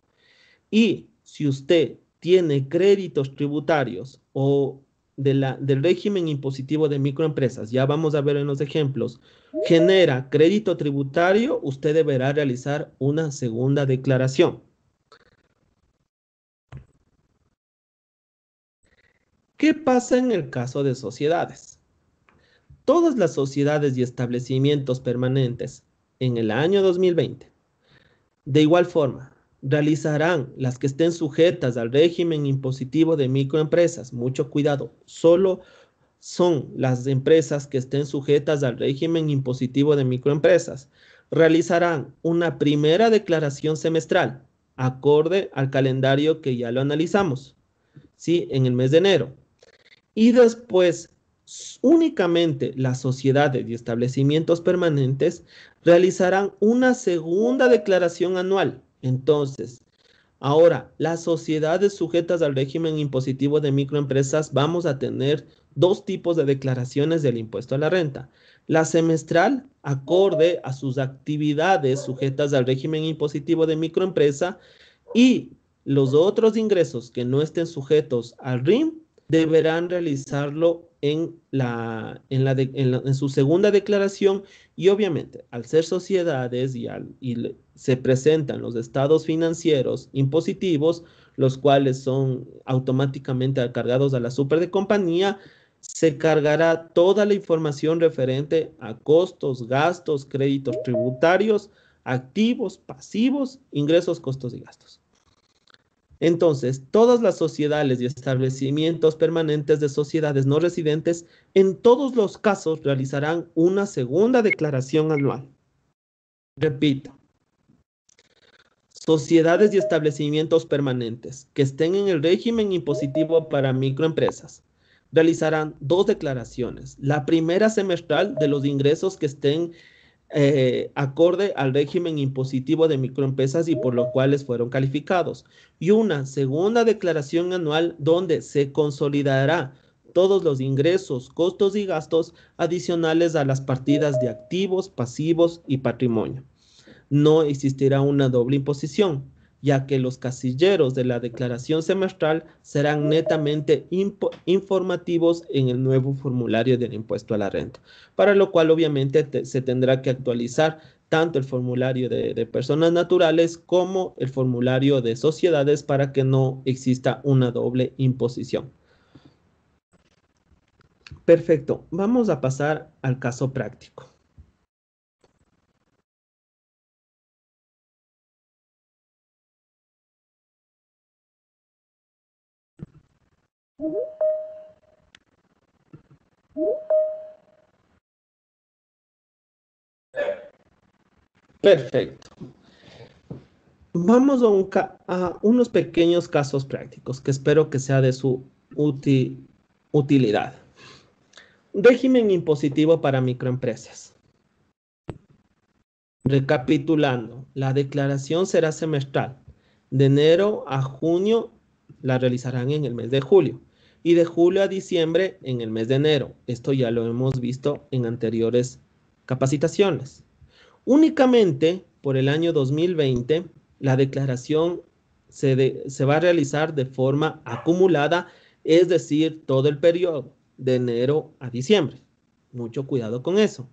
Y si usted tiene créditos tributarios o del régimen impositivo de microempresas, ya vamos a ver en los ejemplos, genera crédito tributario, usted deberá realizar una segunda declaración. ¿Qué pasa en el caso de sociedades? Todas las sociedades y establecimientos permanentes en el año 2020, de igual forma, realizarán las que estén sujetas al régimen impositivo de microempresas. Mucho cuidado, solo son las empresas que estén sujetas al régimen impositivo de microempresas. Realizarán una primera declaración semestral, acorde al calendario que ya lo analizamos, ¿sí? En el mes de enero. Y después, únicamente las sociedades y establecimientos permanentes realizarán una segunda declaración anual. Entonces, ahora, las sociedades sujetas al régimen impositivo de microempresas vamos a tener dos tipos de declaraciones del impuesto a la renta. La semestral, acorde a sus actividades sujetas al régimen impositivo de microempresa, y los otros ingresos que no estén sujetos al RIM deberán realizarlo en su segunda declaración, y obviamente al ser sociedades y se presentan los estados financieros impositivos, los cuales son automáticamente cargados a la super de compañía, se cargará toda la información referente a costos, gastos, créditos tributarios, activos, pasivos, ingresos, costos y gastos. Entonces, todas las sociedades y establecimientos permanentes de sociedades no residentes, en todos los casos, realizarán una segunda declaración anual. Repito, sociedades y establecimientos permanentes que estén en el régimen impositivo para microempresas realizarán dos declaraciones. La primera semestral de los ingresos que estén acorde al régimen impositivo de microempresas y por los cuales fueron calificados. Y una segunda declaración anual donde se consolidará todos los ingresos, costos y gastos adicionales a las partidas de activos, pasivos y patrimonio. No existirá una doble imposición, ya que los casilleros de la declaración semestral serán netamente informativos en el nuevo formulario del impuesto a la renta, para lo cual obviamente se tendrá que actualizar tanto el formulario de personas naturales como el formulario de sociedades para que no exista una doble imposición. Perfecto, vamos a pasar al caso práctico. Perfecto. Vamos a unos pequeños casos prácticos que espero que sea de su utilidad. Régimen impositivo para microempresas. Recapitulando, la declaración será semestral. De enero a junio la realizarán en el mes de julio y de julio a diciembre en el mes de enero. Esto ya lo hemos visto en anteriores capacitaciones. Únicamente por el año 2020, la declaración se va a realizar de forma acumulada, es decir, todo el periodo de enero a diciembre. Mucho cuidado con eso.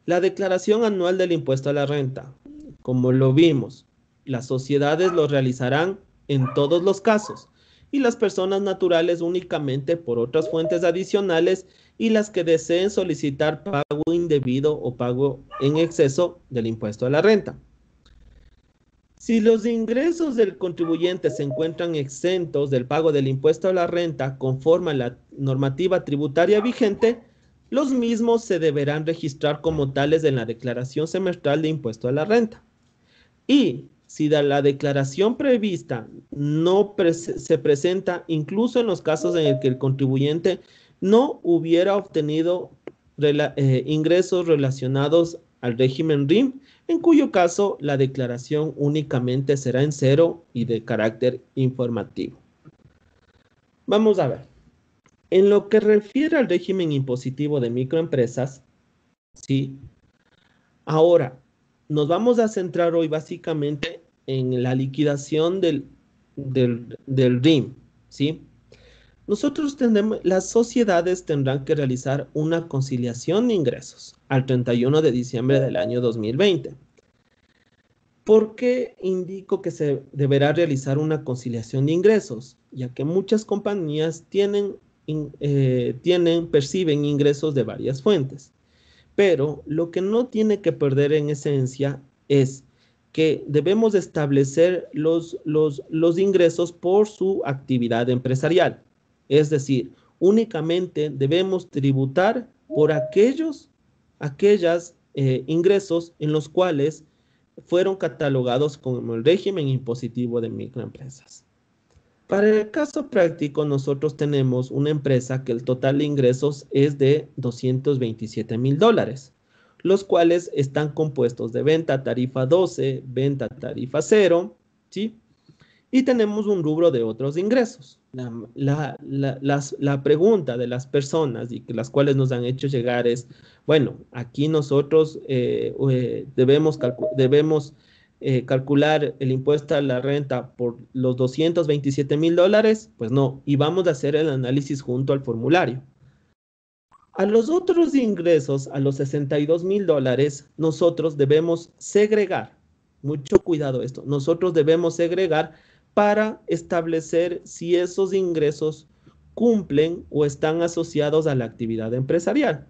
La declaración anual del impuesto a la renta, como lo vimos, las sociedades lo realizarán en todos los casos y las personas naturales únicamente por otras fuentes adicionales y las que deseen solicitar pago indebido o pago en exceso del impuesto a la renta. Si los ingresos del contribuyente se encuentran exentos del pago del impuesto a la renta conforme a la normativa tributaria vigente, los mismos se deberán registrar como tales en la declaración semestral de impuesto a la renta. Y si la declaración prevista no se presenta incluso en los casos en el que el contribuyente no hubiera obtenido ingresos relacionados al régimen RIM, en cuyo caso la declaración únicamente será en cero y de carácter informativo. Vamos a ver. En lo que refiere al régimen impositivo de microempresas, ¿sí? Ahora, nos vamos a centrar hoy básicamente en la liquidación del RIM, ¿sí? Las sociedades tendrán que realizar una conciliación de ingresos al 31 de diciembre del año 2020. ¿Por qué indico que se deberá realizar una conciliación de ingresos? Ya que muchas compañías perciben ingresos de varias fuentes. Pero lo que no tiene que perder en esencia es que debemos establecer los ingresos por su actividad empresarial. Es decir, únicamente debemos tributar por aquellos ingresos en los cuales fueron catalogados como el régimen impositivo de microempresas. Para el caso práctico, nosotros tenemos una empresa que el total de ingresos es de $227,000, los cuales están compuestos de venta tarifa 12, venta tarifa 0, ¿sí? Y tenemos un rubro de otros ingresos. La pregunta de las personas y que las cuales nos han hecho llegar es, bueno, aquí nosotros debemos calcular el impuesto a la renta por los $227,000, pues no, y vamos a hacer el análisis junto al formulario. A los otros ingresos, a los $62,000, nosotros debemos segregar, mucho cuidado esto, nosotros debemos segregar para establecer si esos ingresos cumplen o están asociados a la actividad empresarial.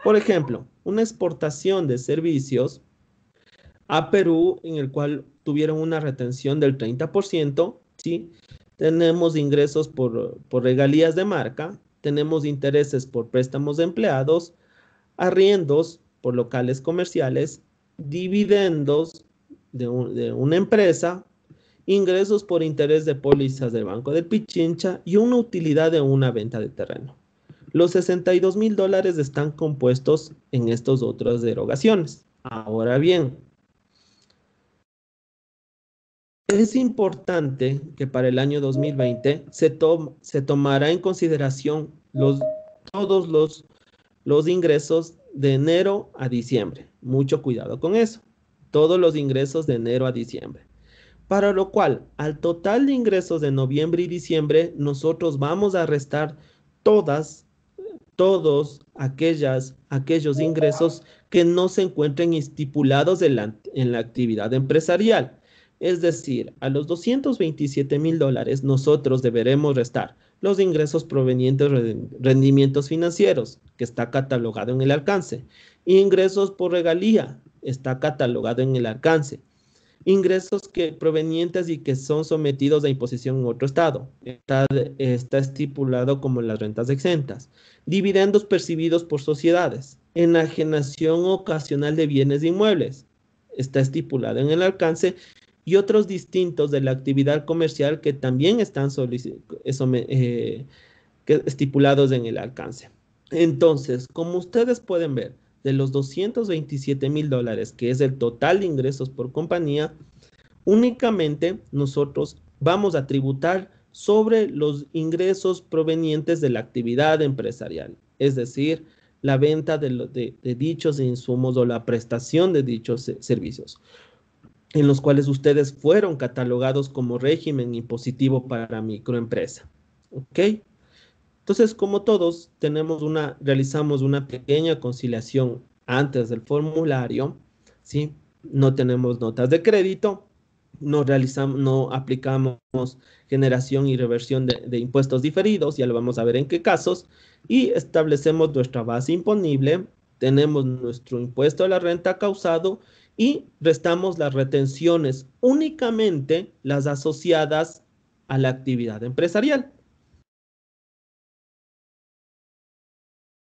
Por ejemplo, una exportación de servicios a Perú, en el cual tuvieron una retención del 30%, ¿sí? Tenemos ingresos por regalías de marca, tenemos intereses por préstamos de empleados, arriendos por locales comerciales, dividendos de una empresa, ingresos por interés de pólizas del Banco del Pichincha y una utilidad de una venta de terreno. Los $62,000 están compuestos en estas otras derogaciones. Ahora bien, es importante que para el año 2020 se tomará en consideración todos los ingresos de enero a diciembre. Mucho cuidado con eso. Todos los ingresos de enero a diciembre. Para lo cual, al total de ingresos de noviembre y diciembre, nosotros vamos a restar todos aquellos ingresos que no se encuentren estipulados en la actividad empresarial. Es decir, a los $227,000 nosotros deberemos restar los ingresos provenientes de rendimientos financieros, que está catalogado en el alcance, ingresos por regalía, está catalogado en el alcance, ingresos provenientes y que son sometidos a imposición en otro estado, está estipulado como las rentas exentas, dividendos percibidos por sociedades, enajenación ocasional de bienes inmuebles, está estipulado en el alcance, y otros distintos de la actividad comercial que también están estipulados en el alcance. Entonces, como ustedes pueden ver, de los $227,000, que es el total de ingresos por compañía, únicamente nosotros vamos a tributar sobre los ingresos provenientes de la actividad empresarial, es decir, la venta de dichos insumos o la prestación de dichos servicios, en los cuales ustedes fueron catalogados como régimen impositivo para microempresa. ¿Ok? Entonces, como todos, realizamos una pequeña conciliación antes del formulario, ¿sí? No tenemos notas de crédito, no aplicamos generación y reversión de impuestos diferidos, ya lo vamos a ver en qué casos, y establecemos nuestra base imponible, tenemos nuestro impuesto a la renta causado y restamos las retenciones, únicamente las asociadas a la actividad empresarial,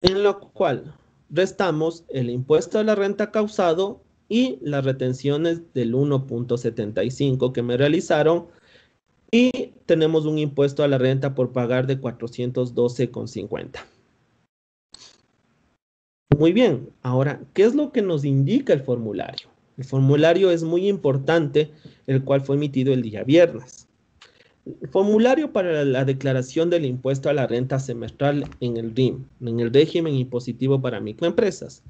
en lo cual restamos el impuesto a la renta causado y las retenciones del 1.75 que me realizaron, y tenemos un impuesto a la renta por pagar de 412,50. Muy bien, ahora, ¿qué es lo que nos indica el formulario? El formulario es muy importante, el cual fue emitido el día viernes. El formulario para la declaración del impuesto a la renta semestral en el RIM, en el régimen impositivo para microempresas.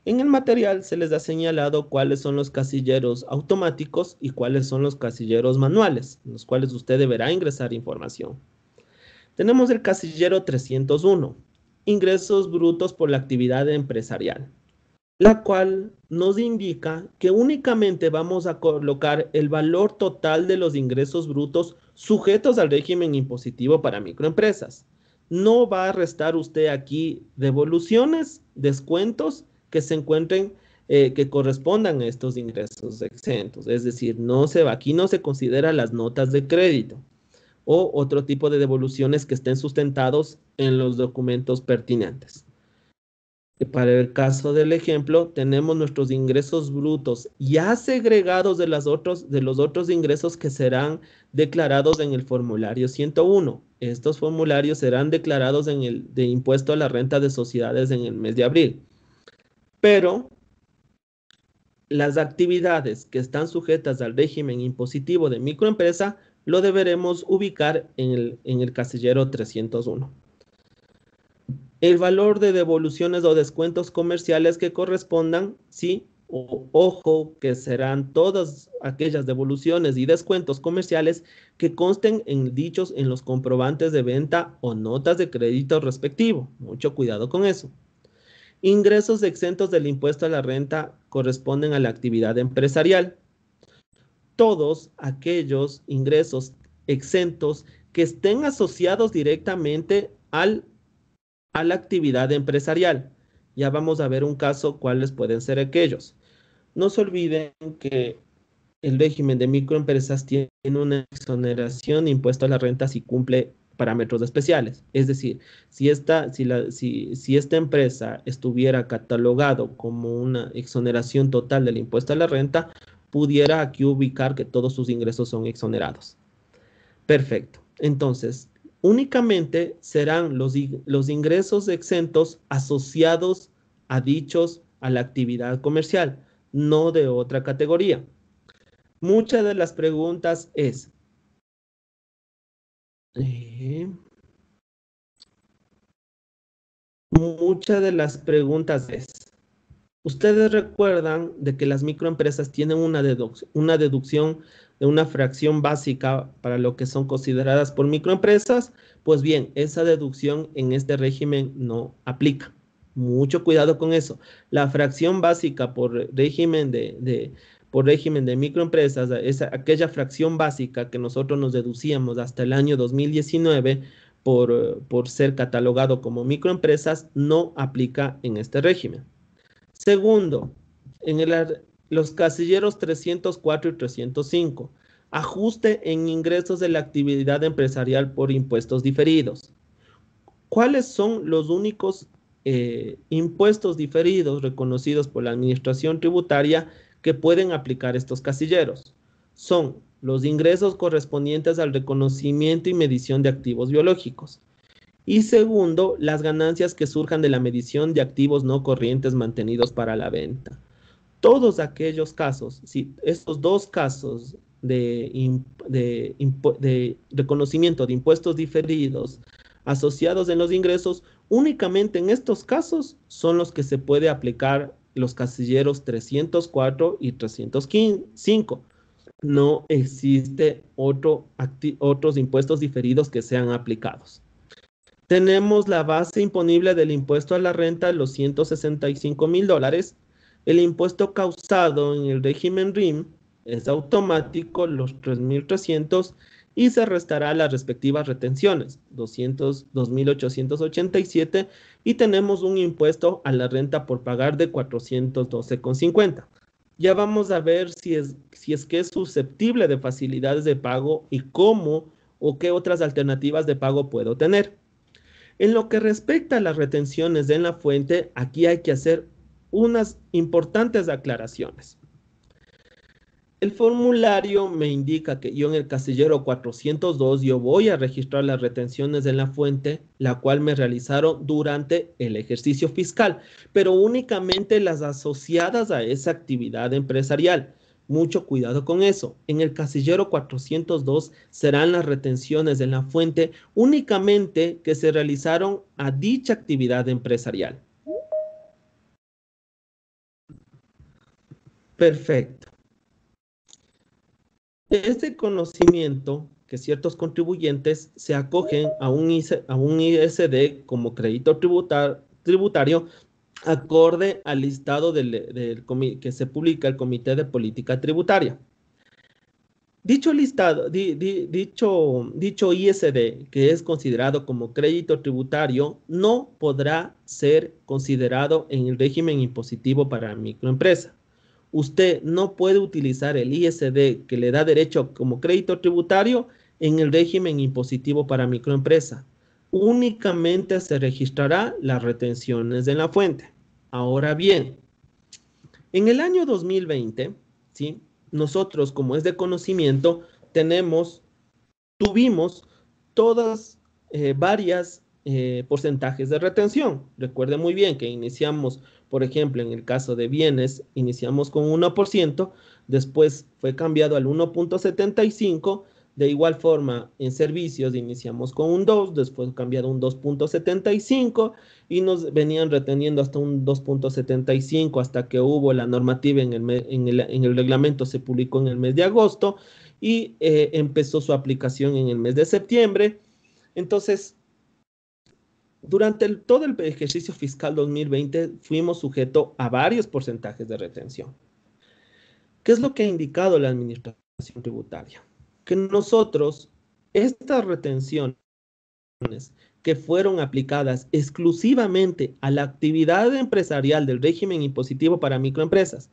En el material se les ha señalado cuáles son los casilleros automáticos y cuáles son los casilleros manuales, en los cuales usted deberá ingresar información. Tenemos el casillero 301, ingresos brutos por la actividad empresarial, la cual nos indica que únicamente vamos a colocar el valor total de los ingresos brutos sujetos al régimen impositivo para microempresas. No va a restar usted aquí devoluciones, descuentos que se encuentren, que correspondan a estos ingresos exentos. Es decir, aquí no se considera las notas de crédito. o otro tipo de devoluciones que estén sustentados en los documentos pertinentes. Para el caso del ejemplo, tenemos nuestros ingresos brutos ya segregados de los otros ingresos que serán declarados en el formulario 101. Estos formularios serán declarados en el de impuesto a la renta de sociedades en el mes de abril. Pero las actividades que están sujetas al régimen impositivo de microempresa lo deberemos ubicar en el casillero 301. El valor de devoluciones o descuentos comerciales que correspondan, sí, ojo, que serán todas aquellas devoluciones y descuentos comerciales que consten en los comprobantes de venta o notas de crédito respectivo. Mucho cuidado con eso. Ingresos exentos del impuesto a la renta corresponden a la actividad empresarial. Todos aquellos ingresos exentos que estén asociados directamente a la actividad empresarial. Ya vamos a ver un caso cuáles pueden ser aquellos. No se olviden que el régimen de microempresas tiene una exoneración de impuesto a la renta si cumple parámetros especiales. Es decir, si esta empresa estuviera catalogado como una exoneración total del impuesto a la renta, pudiera aquí ubicar que todos sus ingresos son exonerados. Perfecto. Entonces, únicamente serán los ingresos exentos asociados a la actividad comercial, no de otra categoría. Muchas de las preguntas es, ustedes recuerdan de que las microempresas tienen una deducción de una fracción básica para lo que son consideradas por microempresas. Pues bien, esa deducción en este régimen no aplica. Mucho cuidado con eso. La fracción básica por régimen de microempresas es aquella fracción básica que nosotros nos deducíamos hasta el año 2019 por ser catalogado como microempresas, no aplica en este régimen. Segundo, los casilleros 304 y 305, ajuste en ingresos de la actividad empresarial por impuestos diferidos. ¿Cuáles son los únicos impuestos diferidos reconocidos por la administración tributaria que pueden aplicar estos casilleros? Son los ingresos correspondientes al reconocimiento y medición de activos biológicos. Y segundo, las ganancias que surjan de la medición de activos no corrientes mantenidos para la venta. Todos aquellos casos, si estos dos casos de reconocimiento de impuestos diferidos asociados en los ingresos, únicamente en estos casos son los que se puede aplicar los casilleros 304 y 305. No existe otros impuestos diferidos que sean aplicados. Tenemos la base imponible del impuesto a la renta, los $165,000. El impuesto causado en el régimen RIM es automático, los 3.300, y se restará las respectivas retenciones, 2.887, y tenemos un impuesto a la renta por pagar de 412,50. Ya vamos a ver si es que es susceptible de facilidades de pago y cómo o qué otras alternativas de pago puedo tener. En lo que respecta a las retenciones en la fuente, aquí hay que hacer unas importantes aclaraciones. El formulario me indica que yo en el casillero 402 yo voy a registrar las retenciones en la fuente, la cual me realizaron durante el ejercicio fiscal, pero únicamente las asociadas a esa actividad empresarial. Mucho cuidado con eso. En el casillero 402 serán las retenciones en la fuente únicamente que se realizaron a dicha actividad empresarial. Perfecto. Este conocimiento que ciertos contribuyentes se acogen a un ISD como crédito tributario acorde al listado que se publica el Comité de Política Tributaria. Dicho listado, dicho ISD, que es considerado como crédito tributario, no podrá ser considerado en el régimen impositivo para microempresa. Usted no puede utilizar el ISD que le da derecho como crédito tributario en el régimen impositivo para microempresa. Únicamente se registrará las retenciones en la fuente. Ahora bien, en el año 2020, ¿sí? Nosotros, como es de conocimiento, tuvimos todas varias porcentajes de retención. Recuerden muy bien que iniciamos, por ejemplo, en el caso de bienes, iniciamos con 1%, después fue cambiado al 1.75%, de igual forma en servicios iniciamos con un 2, después cambiado a un 2.75 y nos venían reteniendo hasta un 2.75 hasta que hubo la normativa en el reglamento, se publicó en el mes de agosto y empezó su aplicación en el mes de septiembre. Entonces, durante todo el ejercicio fiscal 2020 fuimos sujetos a varios porcentajes de retención. ¿Qué es lo que ha indicado la administración tributaria? Que nosotros, estas retenciones que fueron aplicadas exclusivamente a la actividad empresarial del régimen impositivo para microempresas,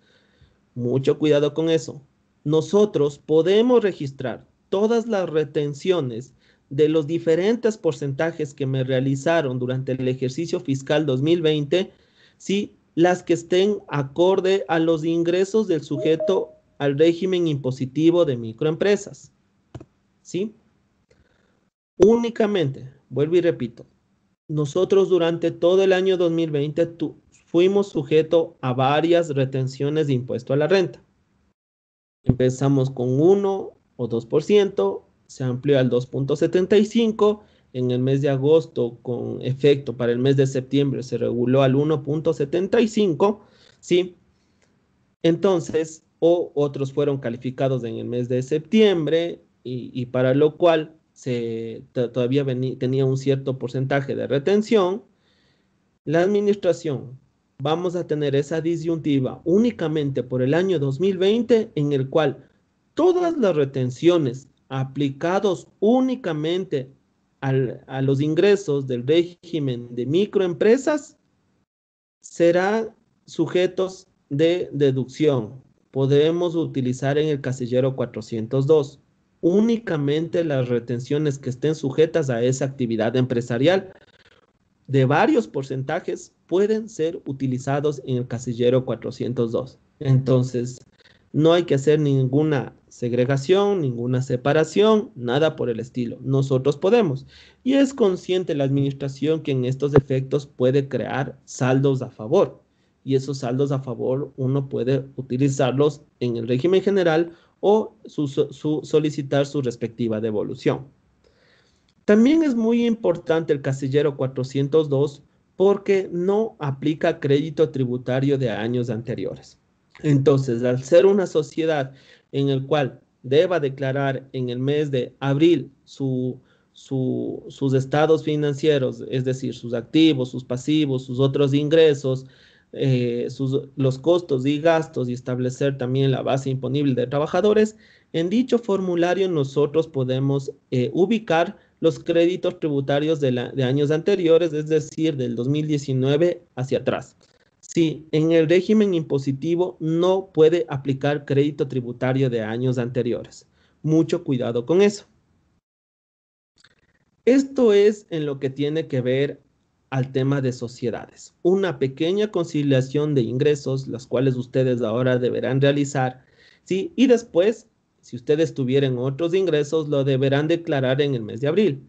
mucho cuidado con eso, nosotros podemos registrar todas las retenciones de los diferentes porcentajes que me realizaron durante el ejercicio fiscal 2020, ¿sí? Las que estén acorde a los ingresos del sujeto al régimen impositivo de microempresas, ¿sí? Únicamente, vuelvo y repito, nosotros durante todo el año 2020 fuimos sujetos a varias retenciones de impuesto a la renta. Empezamos con 1 o 2%, se amplió al 2.75%, en el mes de agosto con efecto para el mes de septiembre se reguló al 1.75%, ¿sí? Entonces, otros fueron calificados en el mes de septiembre y para lo cual todavía tenía un cierto porcentaje de retención. La administración, vamos a tener esa disyuntiva únicamente por el año 2020 en el cual todas las retenciones aplicados únicamente a los ingresos del régimen de microempresas serán sujetos de deducción. Podemos utilizar en el casillero 402 únicamente las retenciones que estén sujetas a esa actividad empresarial de varios porcentajes pueden ser utilizados en el casillero 402. Entonces, no hay que hacer ninguna segregación, ninguna separación, nada por el estilo. Nosotros podemos. Y es consciente la administración que en estos efectos puede crear saldos a favor. Y esos saldos a favor uno puede utilizarlos en el régimen general o solicitar su respectiva devolución. También es muy importante el casillero 402 porque no aplica crédito tributario de años anteriores. Entonces, al ser una sociedad en el cual deba declarar en el mes de abril sus estados financieros, es decir, sus activos, sus pasivos, sus otros ingresos, los costos y gastos y establecer también la base imponible de trabajadores, en dicho formulario nosotros podemos ubicar los créditos tributarios de años anteriores, es decir, del 2019 hacia atrás. Sí, en el régimen impositivo no puede aplicar crédito tributario de años anteriores. Mucho cuidado con eso. Esto es en lo que tiene que ver al tema de sociedades. Una pequeña conciliación de ingresos, las cuales ustedes ahora deberán realizar, ¿sí? Y después, si ustedes tuvieran otros ingresos, lo deberán declarar en el mes de abril,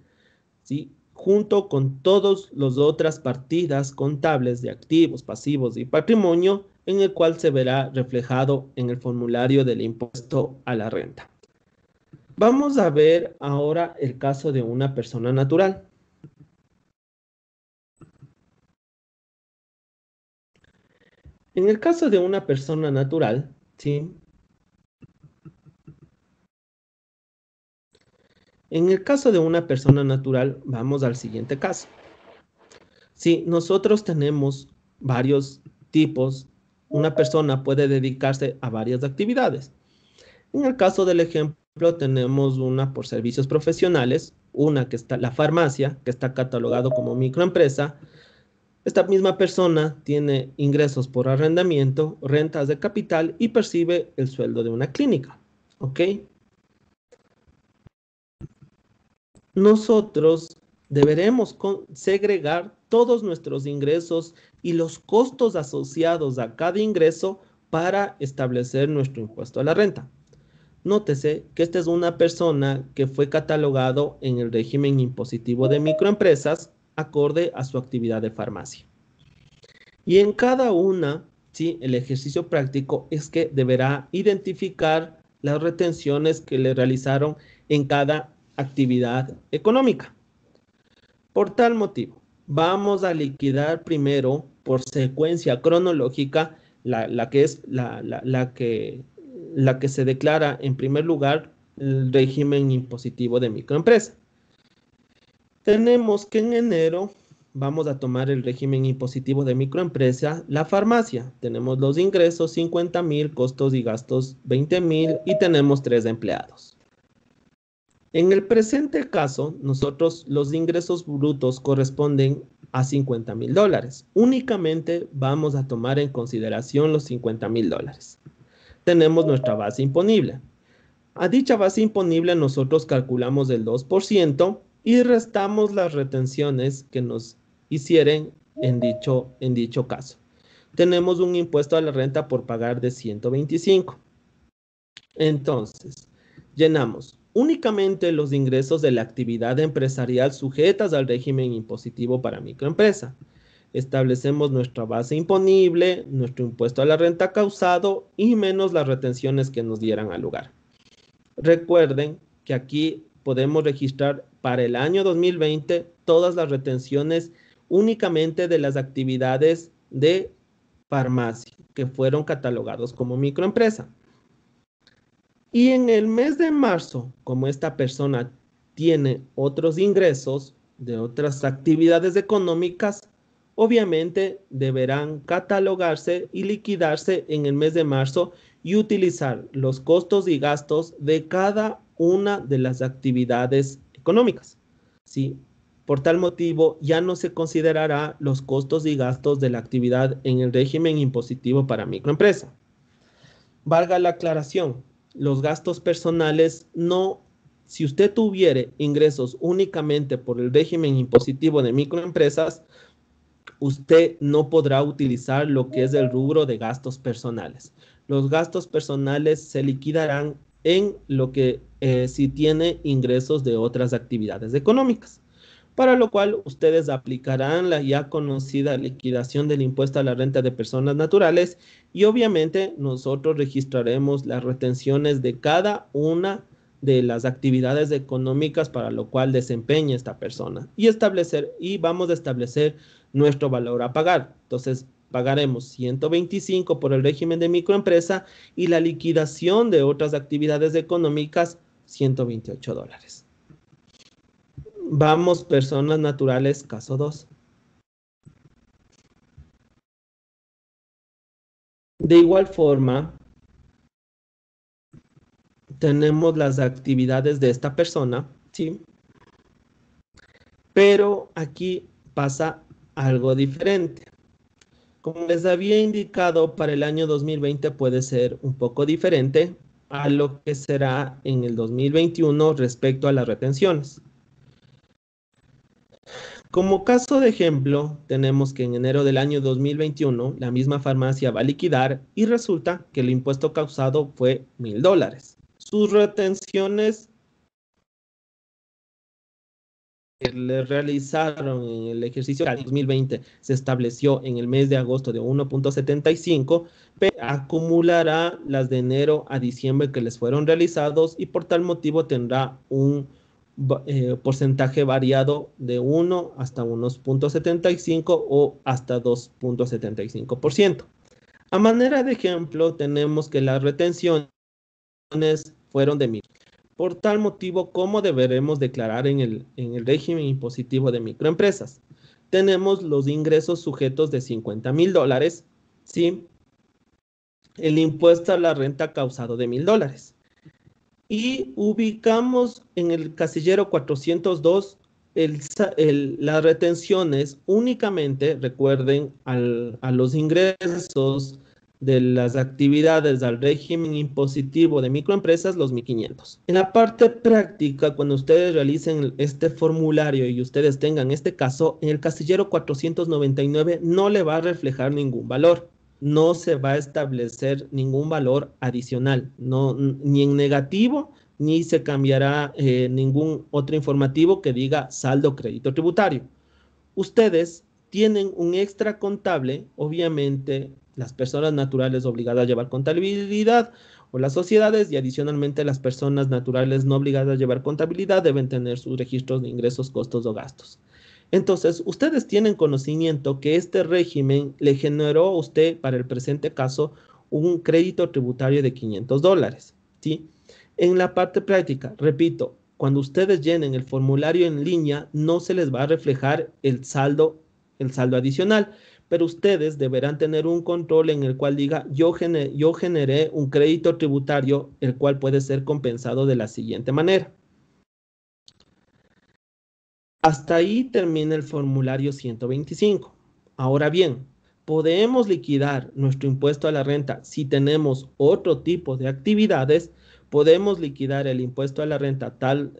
¿sí? Junto con todas las otras partidas contables de activos, pasivos y patrimonio, en el cual se verá reflejado en el formulario del impuesto a la renta. Vamos a ver ahora el caso de una persona natural. En el caso de una persona natural, ¿sí? En el caso de una persona natural, vamos al siguiente caso. Si nosotros tenemos varios tipos, una persona puede dedicarse a varias actividades. En el caso del ejemplo, tenemos una por servicios profesionales, una que está la farmacia, que está catalogado como microempresa. Esta misma persona tiene ingresos por arrendamiento, rentas de capital y percibe el sueldo de una clínica. ¿Ok? nosotros deberemos segregar todos nuestros ingresos y los costos asociados a cada ingreso para establecer nuestro impuesto a la renta. Nótese que esta es una persona que fue catalogado en el régimen impositivo de microempresas acorde a su actividad de farmacia. Y en cada una, ¿sí?, el ejercicio práctico es que deberá identificar las retenciones que le realizaron en cada actividad económica. Por tal motivo, vamos a liquidar primero por secuencia cronológica la que se declara en primer lugar el régimen impositivo de microempresa. Tenemos que en enero vamos a tomar el régimen impositivo de microempresa, la farmacia. Tenemos los ingresos 50,000, costos y gastos 20,000 y tenemos 3 empleados. En el presente caso, nosotros los ingresos brutos corresponden a $50,000. Únicamente vamos a tomar en consideración los $50,000. Tenemos nuestra base imponible. A dicha base imponible nosotros calculamos el 2% y restamos las retenciones que nos hicieren en dicho caso. Tenemos un impuesto a la renta por pagar de 125. Entonces, llenamos únicamente los ingresos de la actividad empresarial sujetas al régimen impositivo para microempresa. Establecemos nuestra base imponible, nuestro impuesto a la renta causado y menos las retenciones que nos dieran al lugar. Recuerden que aquí podemos registrar para el año 2020 todas las retenciones únicamente de las actividades de farmacia que fueron catalogados como microempresa. Y en el mes de marzo, como esta persona tiene otros ingresos de otras actividades económicas, obviamente deberán catalogarse y liquidarse en el mes de marzo y utilizar los costos y gastos de cada una de las actividades económicas, ¿sí? Por tal motivo, ya no se considerará los costos y gastos de la actividad en el régimen impositivo para microempresa. Valga la aclaración, los gastos personales no, si usted tuviere ingresos únicamente por el régimen impositivo de microempresas, usted no podrá utilizar lo que es el rubro de gastos personales. Los gastos personales se liquidarán en lo que si tiene ingresos de otras actividades económicas, para lo cual ustedes aplicarán la ya conocida liquidación del impuesto a la renta de personas naturales y obviamente nosotros registraremos las retenciones de cada una de las actividades económicas para lo cual desempeña esta persona y vamos a establecer nuestro valor a pagar. Entonces, pagaremos 125 por el régimen de microempresa y la liquidación de otras actividades económicas, $128. Vamos, personas naturales, caso 2. De igual forma, tenemos las actividades de esta persona, ¿sí? Pero aquí pasa algo diferente. Como les había indicado, para el año 2020 puede ser un poco diferente a lo que será en el 2021 respecto a las retenciones. Como caso de ejemplo, tenemos que en enero del año 2021 la misma farmacia va a liquidar y resulta que el impuesto causado fue $1,000. Sus retenciones que le realizaron en el ejercicio del 2020 se estableció en el mes de agosto de 1.75, pero acumulará las de enero a diciembre que les fueron realizados y por tal motivo tendrá un porcentaje variado de 1 hasta unos 0.75 o hasta 2.75%. A manera de ejemplo, tenemos que las retenciones fueron de $1,000. Por tal motivo, ¿cómo deberemos declarar en el régimen impositivo de microempresas? Tenemos los ingresos sujetos de $50,000, ¿sí? El impuesto a la renta causado de $1,000. Y ubicamos en el casillero 402 las retenciones únicamente, recuerden, a los ingresos de las actividades al régimen impositivo de microempresas, los 1.500. En la parte práctica, cuando ustedes realicen este formulario y ustedes tengan este caso, en el casillero 499 no le va a reflejar ningún valor. No se va a establecer ningún valor adicional, ni en negativo, ni se cambiará ningún otro informativo que diga saldo crédito tributario. Ustedes tienen un extra contable, obviamente las personas naturales obligadas a llevar contabilidad o las sociedades, y adicionalmente las personas naturales no obligadas a llevar contabilidad deben tener sus registros de ingresos, costos o gastos. Entonces, ustedes tienen conocimiento que este régimen le generó a usted, para el presente caso, un crédito tributario de $500, ¿sí? En la parte práctica, repito, cuando ustedes llenen el formulario en línea, no se les va a reflejar el saldo adicional, pero ustedes deberán tener un control en el cual diga, yo generé un crédito tributario, el cual puede ser compensado de la siguiente manera. Hasta ahí termina el formulario 125. Ahora bien, podemos liquidar nuestro impuesto a la renta si tenemos otro tipo de actividades. Podemos liquidar el impuesto a la renta tal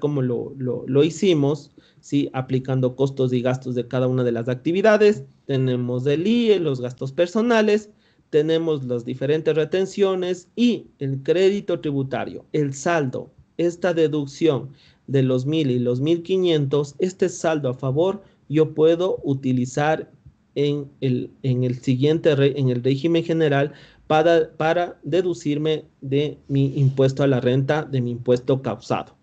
como lo hicimos, ¿sí? Aplicando costos y gastos de cada una de las actividades. Tenemos el IE, los gastos personales, tenemos las diferentes retenciones y el crédito tributario, el saldo, esta deducción de los 1.000 y los 1.500, este saldo a favor yo puedo utilizar en el régimen general para deducirme de mi impuesto a la renta, de mi impuesto causado.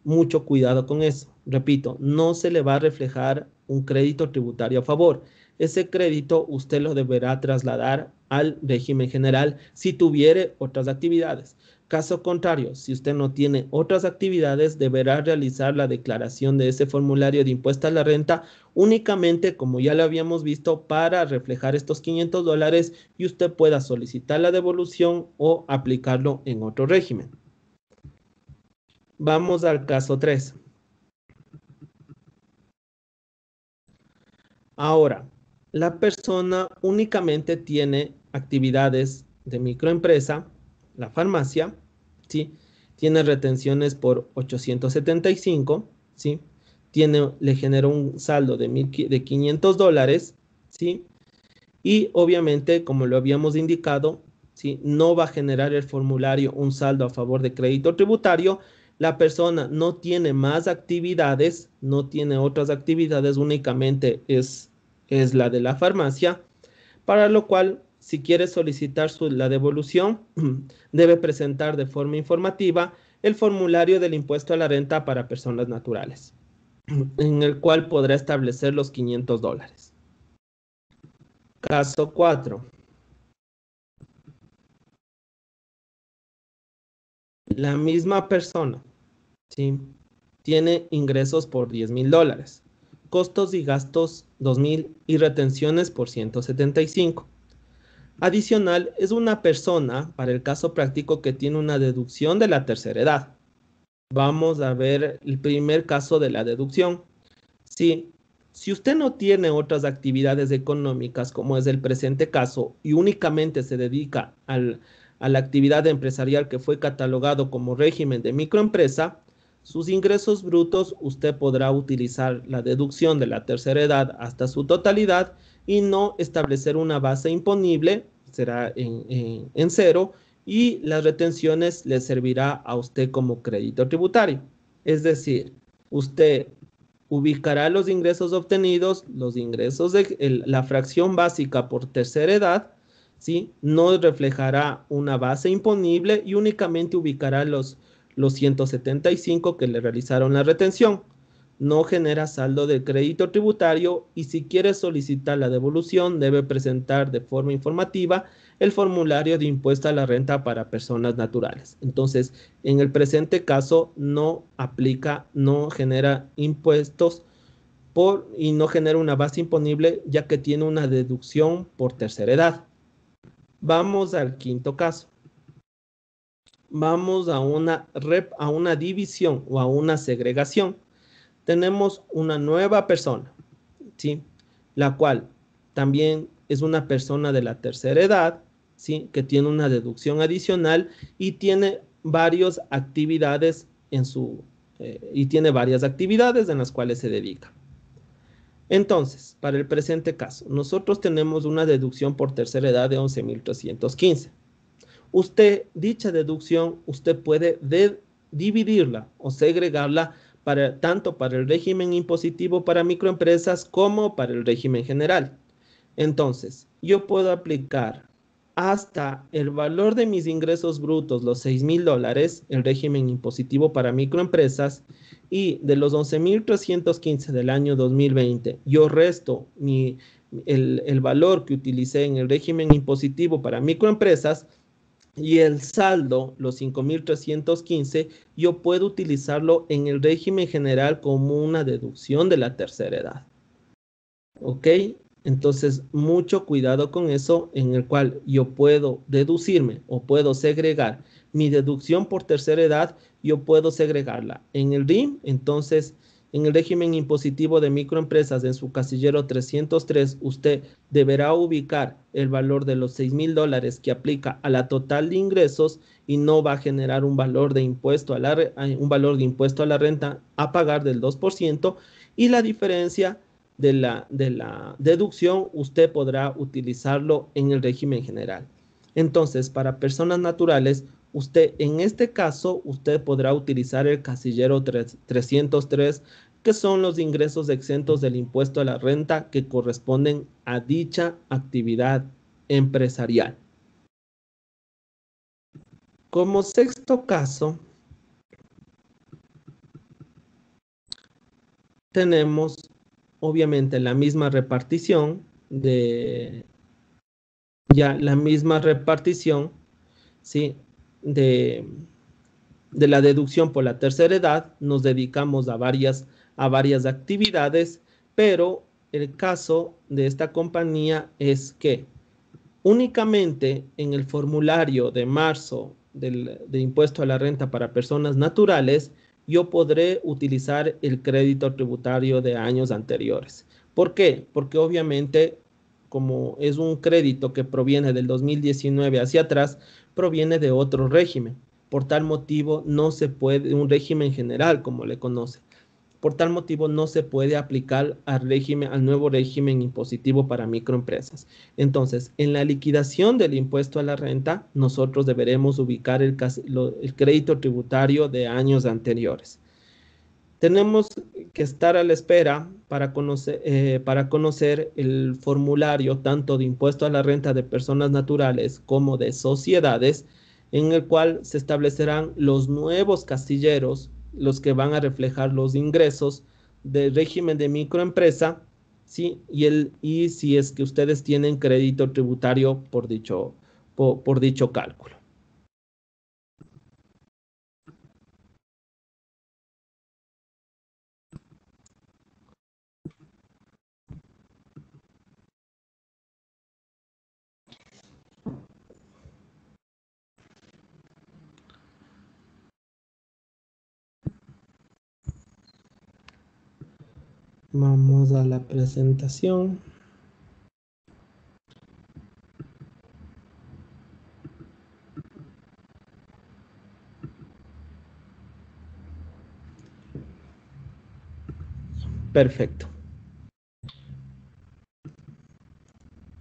Mucho cuidado con eso. Repito, no se le va a reflejar un crédito tributario a favor. Ese crédito usted lo deberá trasladar al régimen general si tuviere otras actividades. Caso contrario, si usted no tiene otras actividades, deberá realizar la declaración de ese formulario de impuesto a la renta únicamente, como ya lo habíamos visto, para reflejar estos $500 y usted pueda solicitar la devolución o aplicarlo en otro régimen. Vamos al caso 3. Ahora, la persona únicamente tiene actividades de microempresa, la farmacia, ¿sí? Tiene retenciones por 875, ¿sí? Le generó un saldo de $500, ¿sí? Y obviamente, como lo habíamos indicado, ¿sí? No va a generar el formulario un saldo a favor de crédito tributario. La persona no tiene más actividades, no tiene otras actividades, únicamente es la de la farmacia, para lo cual, si quiere solicitar la devolución, debe presentar de forma informativa el formulario del impuesto a la renta para personas naturales, en el cual podrá establecer los $500. Caso 4. La misma persona, ¿sí? Tiene ingresos por $10,000, costos y gastos 2,000 y retenciones por 175. Adicional, es una persona, para el caso práctico, que tiene una deducción de la tercera edad. Vamos a ver el primer caso de la deducción. Si usted no tiene otras actividades económicas, como es el presente caso, y únicamente se dedica a la actividad empresarial que fue catalogado como régimen de microempresa, sus ingresos brutos, usted podrá utilizar la deducción de la tercera edad hasta su totalidad y no establecer una base imponible, será en cero, y las retenciones le servirá a usted como crédito tributario. Es decir, usted ubicará los ingresos obtenidos, los ingresos de la fracción básica por tercera edad, ¿sí? No reflejará una base imponible y únicamente ubicará los 175 que le realizaron la retención. No genera saldo de crédito tributario y si quiere solicitar la devolución debe presentar de forma informativa el formulario de impuesto a la renta para personas naturales. Entonces, en el presente caso no aplica, no genera impuestos y no genera una base imponible ya que tiene una deducción por tercera edad. Vamos al quinto caso. Vamos a una división o a una segregación. Tenemos una nueva persona, ¿sí? La cual también es una persona de la tercera edad, ¿sí? Que tiene una deducción adicional y tiene varias actividades en las cuales se dedica. Entonces, para el presente caso, nosotros tenemos una deducción por tercera edad de 11.315. Dicha deducción, usted puede dividirla o segregarla tanto para el régimen impositivo para microempresas como para el régimen general. Entonces, yo puedo aplicar hasta el valor de mis ingresos brutos, los $6.000, el régimen impositivo para microempresas, y de los 11.315 del año 2020, yo resto el valor que utilicé en el régimen impositivo para microempresas, y el saldo, los 5.315, yo puedo utilizarlo en el régimen general como una deducción de la tercera edad. ¿Ok? Entonces, mucho cuidado con eso, en el cual yo puedo deducirme o puedo segregar mi deducción por tercera edad, yo puedo segregarla en el RIM. Entonces, en el régimen impositivo de microempresas, en su casillero 303, usted deberá ubicar el valor de los $6.000 que aplica a la total de ingresos y no va a generar un valor de impuesto a la renta a pagar del 2%, y la diferencia de la deducción usted podrá utilizarlo en el régimen general. Entonces, para personas naturales, en este caso, usted podrá utilizar el casillero 303, que son los ingresos exentos del impuesto a la renta que corresponden a dicha actividad empresarial. Como sexto caso, tenemos obviamente la misma repartición ¿sí? de la deducción por la tercera edad. Nos dedicamos a varias actividades, pero el caso de esta compañía es que únicamente en el formulario de marzo de impuesto a la renta para personas naturales, yo podré utilizar el crédito tributario de años anteriores. ¿Por qué? Porque obviamente, como es un crédito que proviene del 2019 hacia atrás, proviene de otro régimen. Por tal motivo, no se puede, un régimen general, como le conoce. Por tal motivo, no se puede aplicar al nuevo régimen impositivo para microempresas. Entonces, en la liquidación del impuesto a la renta, nosotros deberemos ubicar el crédito tributario de años anteriores. Tenemos que estar a la espera para conocer el formulario tanto de impuesto a la renta de personas naturales como de sociedades, en el cual se establecerán los nuevos casilleros, los que van a reflejar los ingresos del régimen de microempresa, ¿sí? Y si es que ustedes tienen crédito tributario por dicho cálculo. Vamos a la presentación. Perfecto.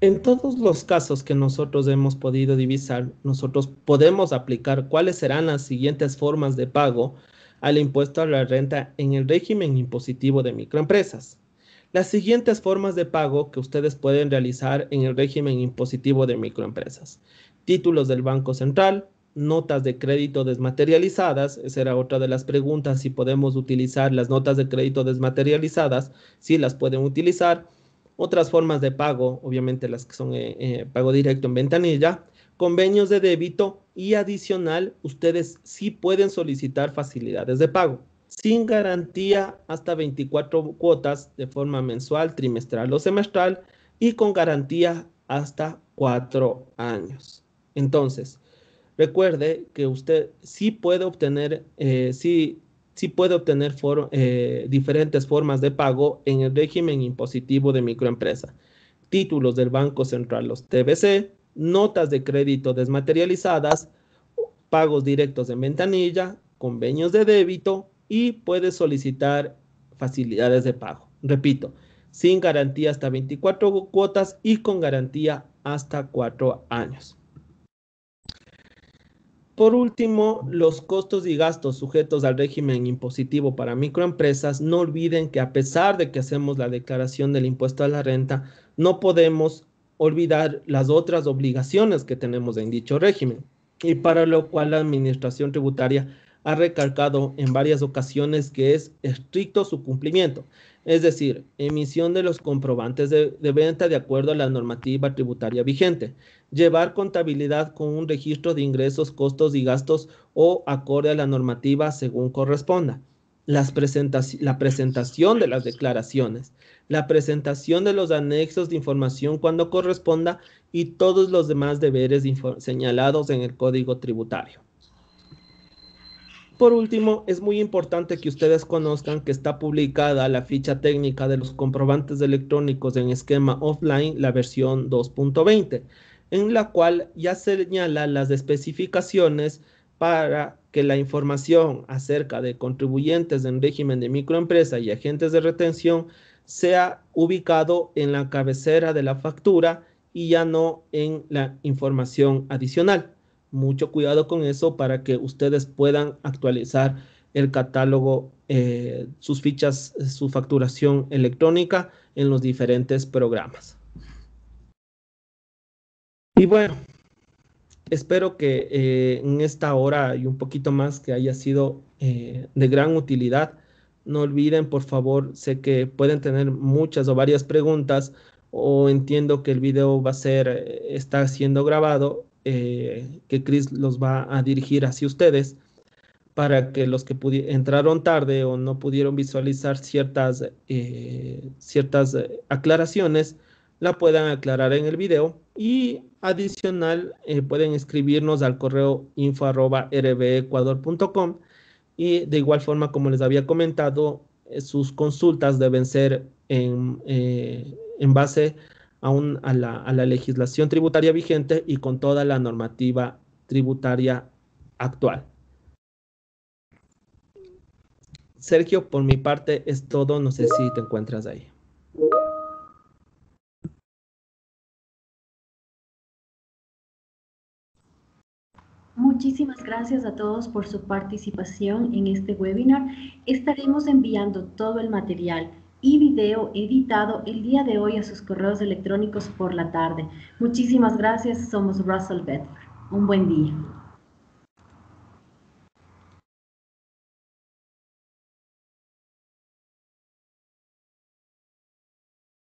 En todos los casos que nosotros hemos podido divisar, nosotros podemos aplicar cuáles serán las siguientes formas de pago al impuesto a la renta en el régimen impositivo de microempresas. Las siguientes formas de pago que ustedes pueden realizar en el régimen impositivo de microempresas: títulos del Banco Central, notas de crédito desmaterializadas. Esa era otra de las preguntas, si podemos utilizar las notas de crédito desmaterializadas. Sí, las pueden utilizar. Otras formas de pago, obviamente las que son pago directo en ventanilla, convenios de débito, y adicional, ustedes sí pueden solicitar facilidades de pago sin garantía hasta 24 cuotas de forma mensual, trimestral o semestral, y con garantía hasta 4 años. Entonces, recuerde que usted sí puede obtener, diferentes formas de pago en el régimen impositivo de microempresa. títulos del Banco Central, los TBC, notas de crédito desmaterializadas, pagos directos en ventanilla, convenios de débito y puede solicitar facilidades de pago. Repito, sin garantía hasta 24 cuotas y con garantía hasta 4 años. Por último, los costos y gastos sujetos al régimen impositivo para microempresas. No olviden que a pesar de que hacemos la declaración del impuesto a la renta, no podemos olvidar las otras obligaciones que tenemos en dicho régimen, y para lo cual la Administración Tributaria ha recalcado en varias ocasiones que es estricto su cumplimiento, es decir, emisión de los comprobantes de venta de acuerdo a la normativa tributaria vigente, llevar contabilidad con un registro de ingresos, costos y gastos o acorde a la normativa según corresponda, la presentación de las declaraciones, la presentación de los anexos de información cuando corresponda y todos los demás deberes señalados en el Código Tributario. Por último, es muy importante que ustedes conozcan que está publicada la ficha técnica de los comprobantes electrónicos en esquema offline, la versión 2.20, en la cual ya señala las especificaciones para que la información acerca de contribuyentes en régimen de microempresa y agentes de retención sea ubicado en la cabecera de la factura y ya no en la información adicional. Mucho cuidado con eso para que ustedes puedan actualizar el catálogo, sus fichas, su facturación electrónica en los diferentes programas. Y bueno, espero que en esta hora y un poquito más que haya sido de gran utilidad. No olviden, por favor, sé que pueden tener muchas o varias preguntas, o entiendo que el video está siendo grabado, que Chris los va a dirigir hacia ustedes para que los que entraron tarde o no pudieron visualizar ciertas aclaraciones la puedan aclarar en el video, y adicional pueden escribirnos al correo info@rbecuador.com, y de igual forma, como les había comentado, sus consultas deben ser en base a la legislación tributaria vigente y con toda la normativa tributaria actual. Sergio, por mi parte es todo. No sé si te encuentras ahí. Muchísimas gracias a todos por su participación en este webinar. Estaremos enviando todo el material y video editado el día de hoy a sus correos electrónicos por la tarde. Muchísimas gracias. Somos Russell Bedford. Un buen día.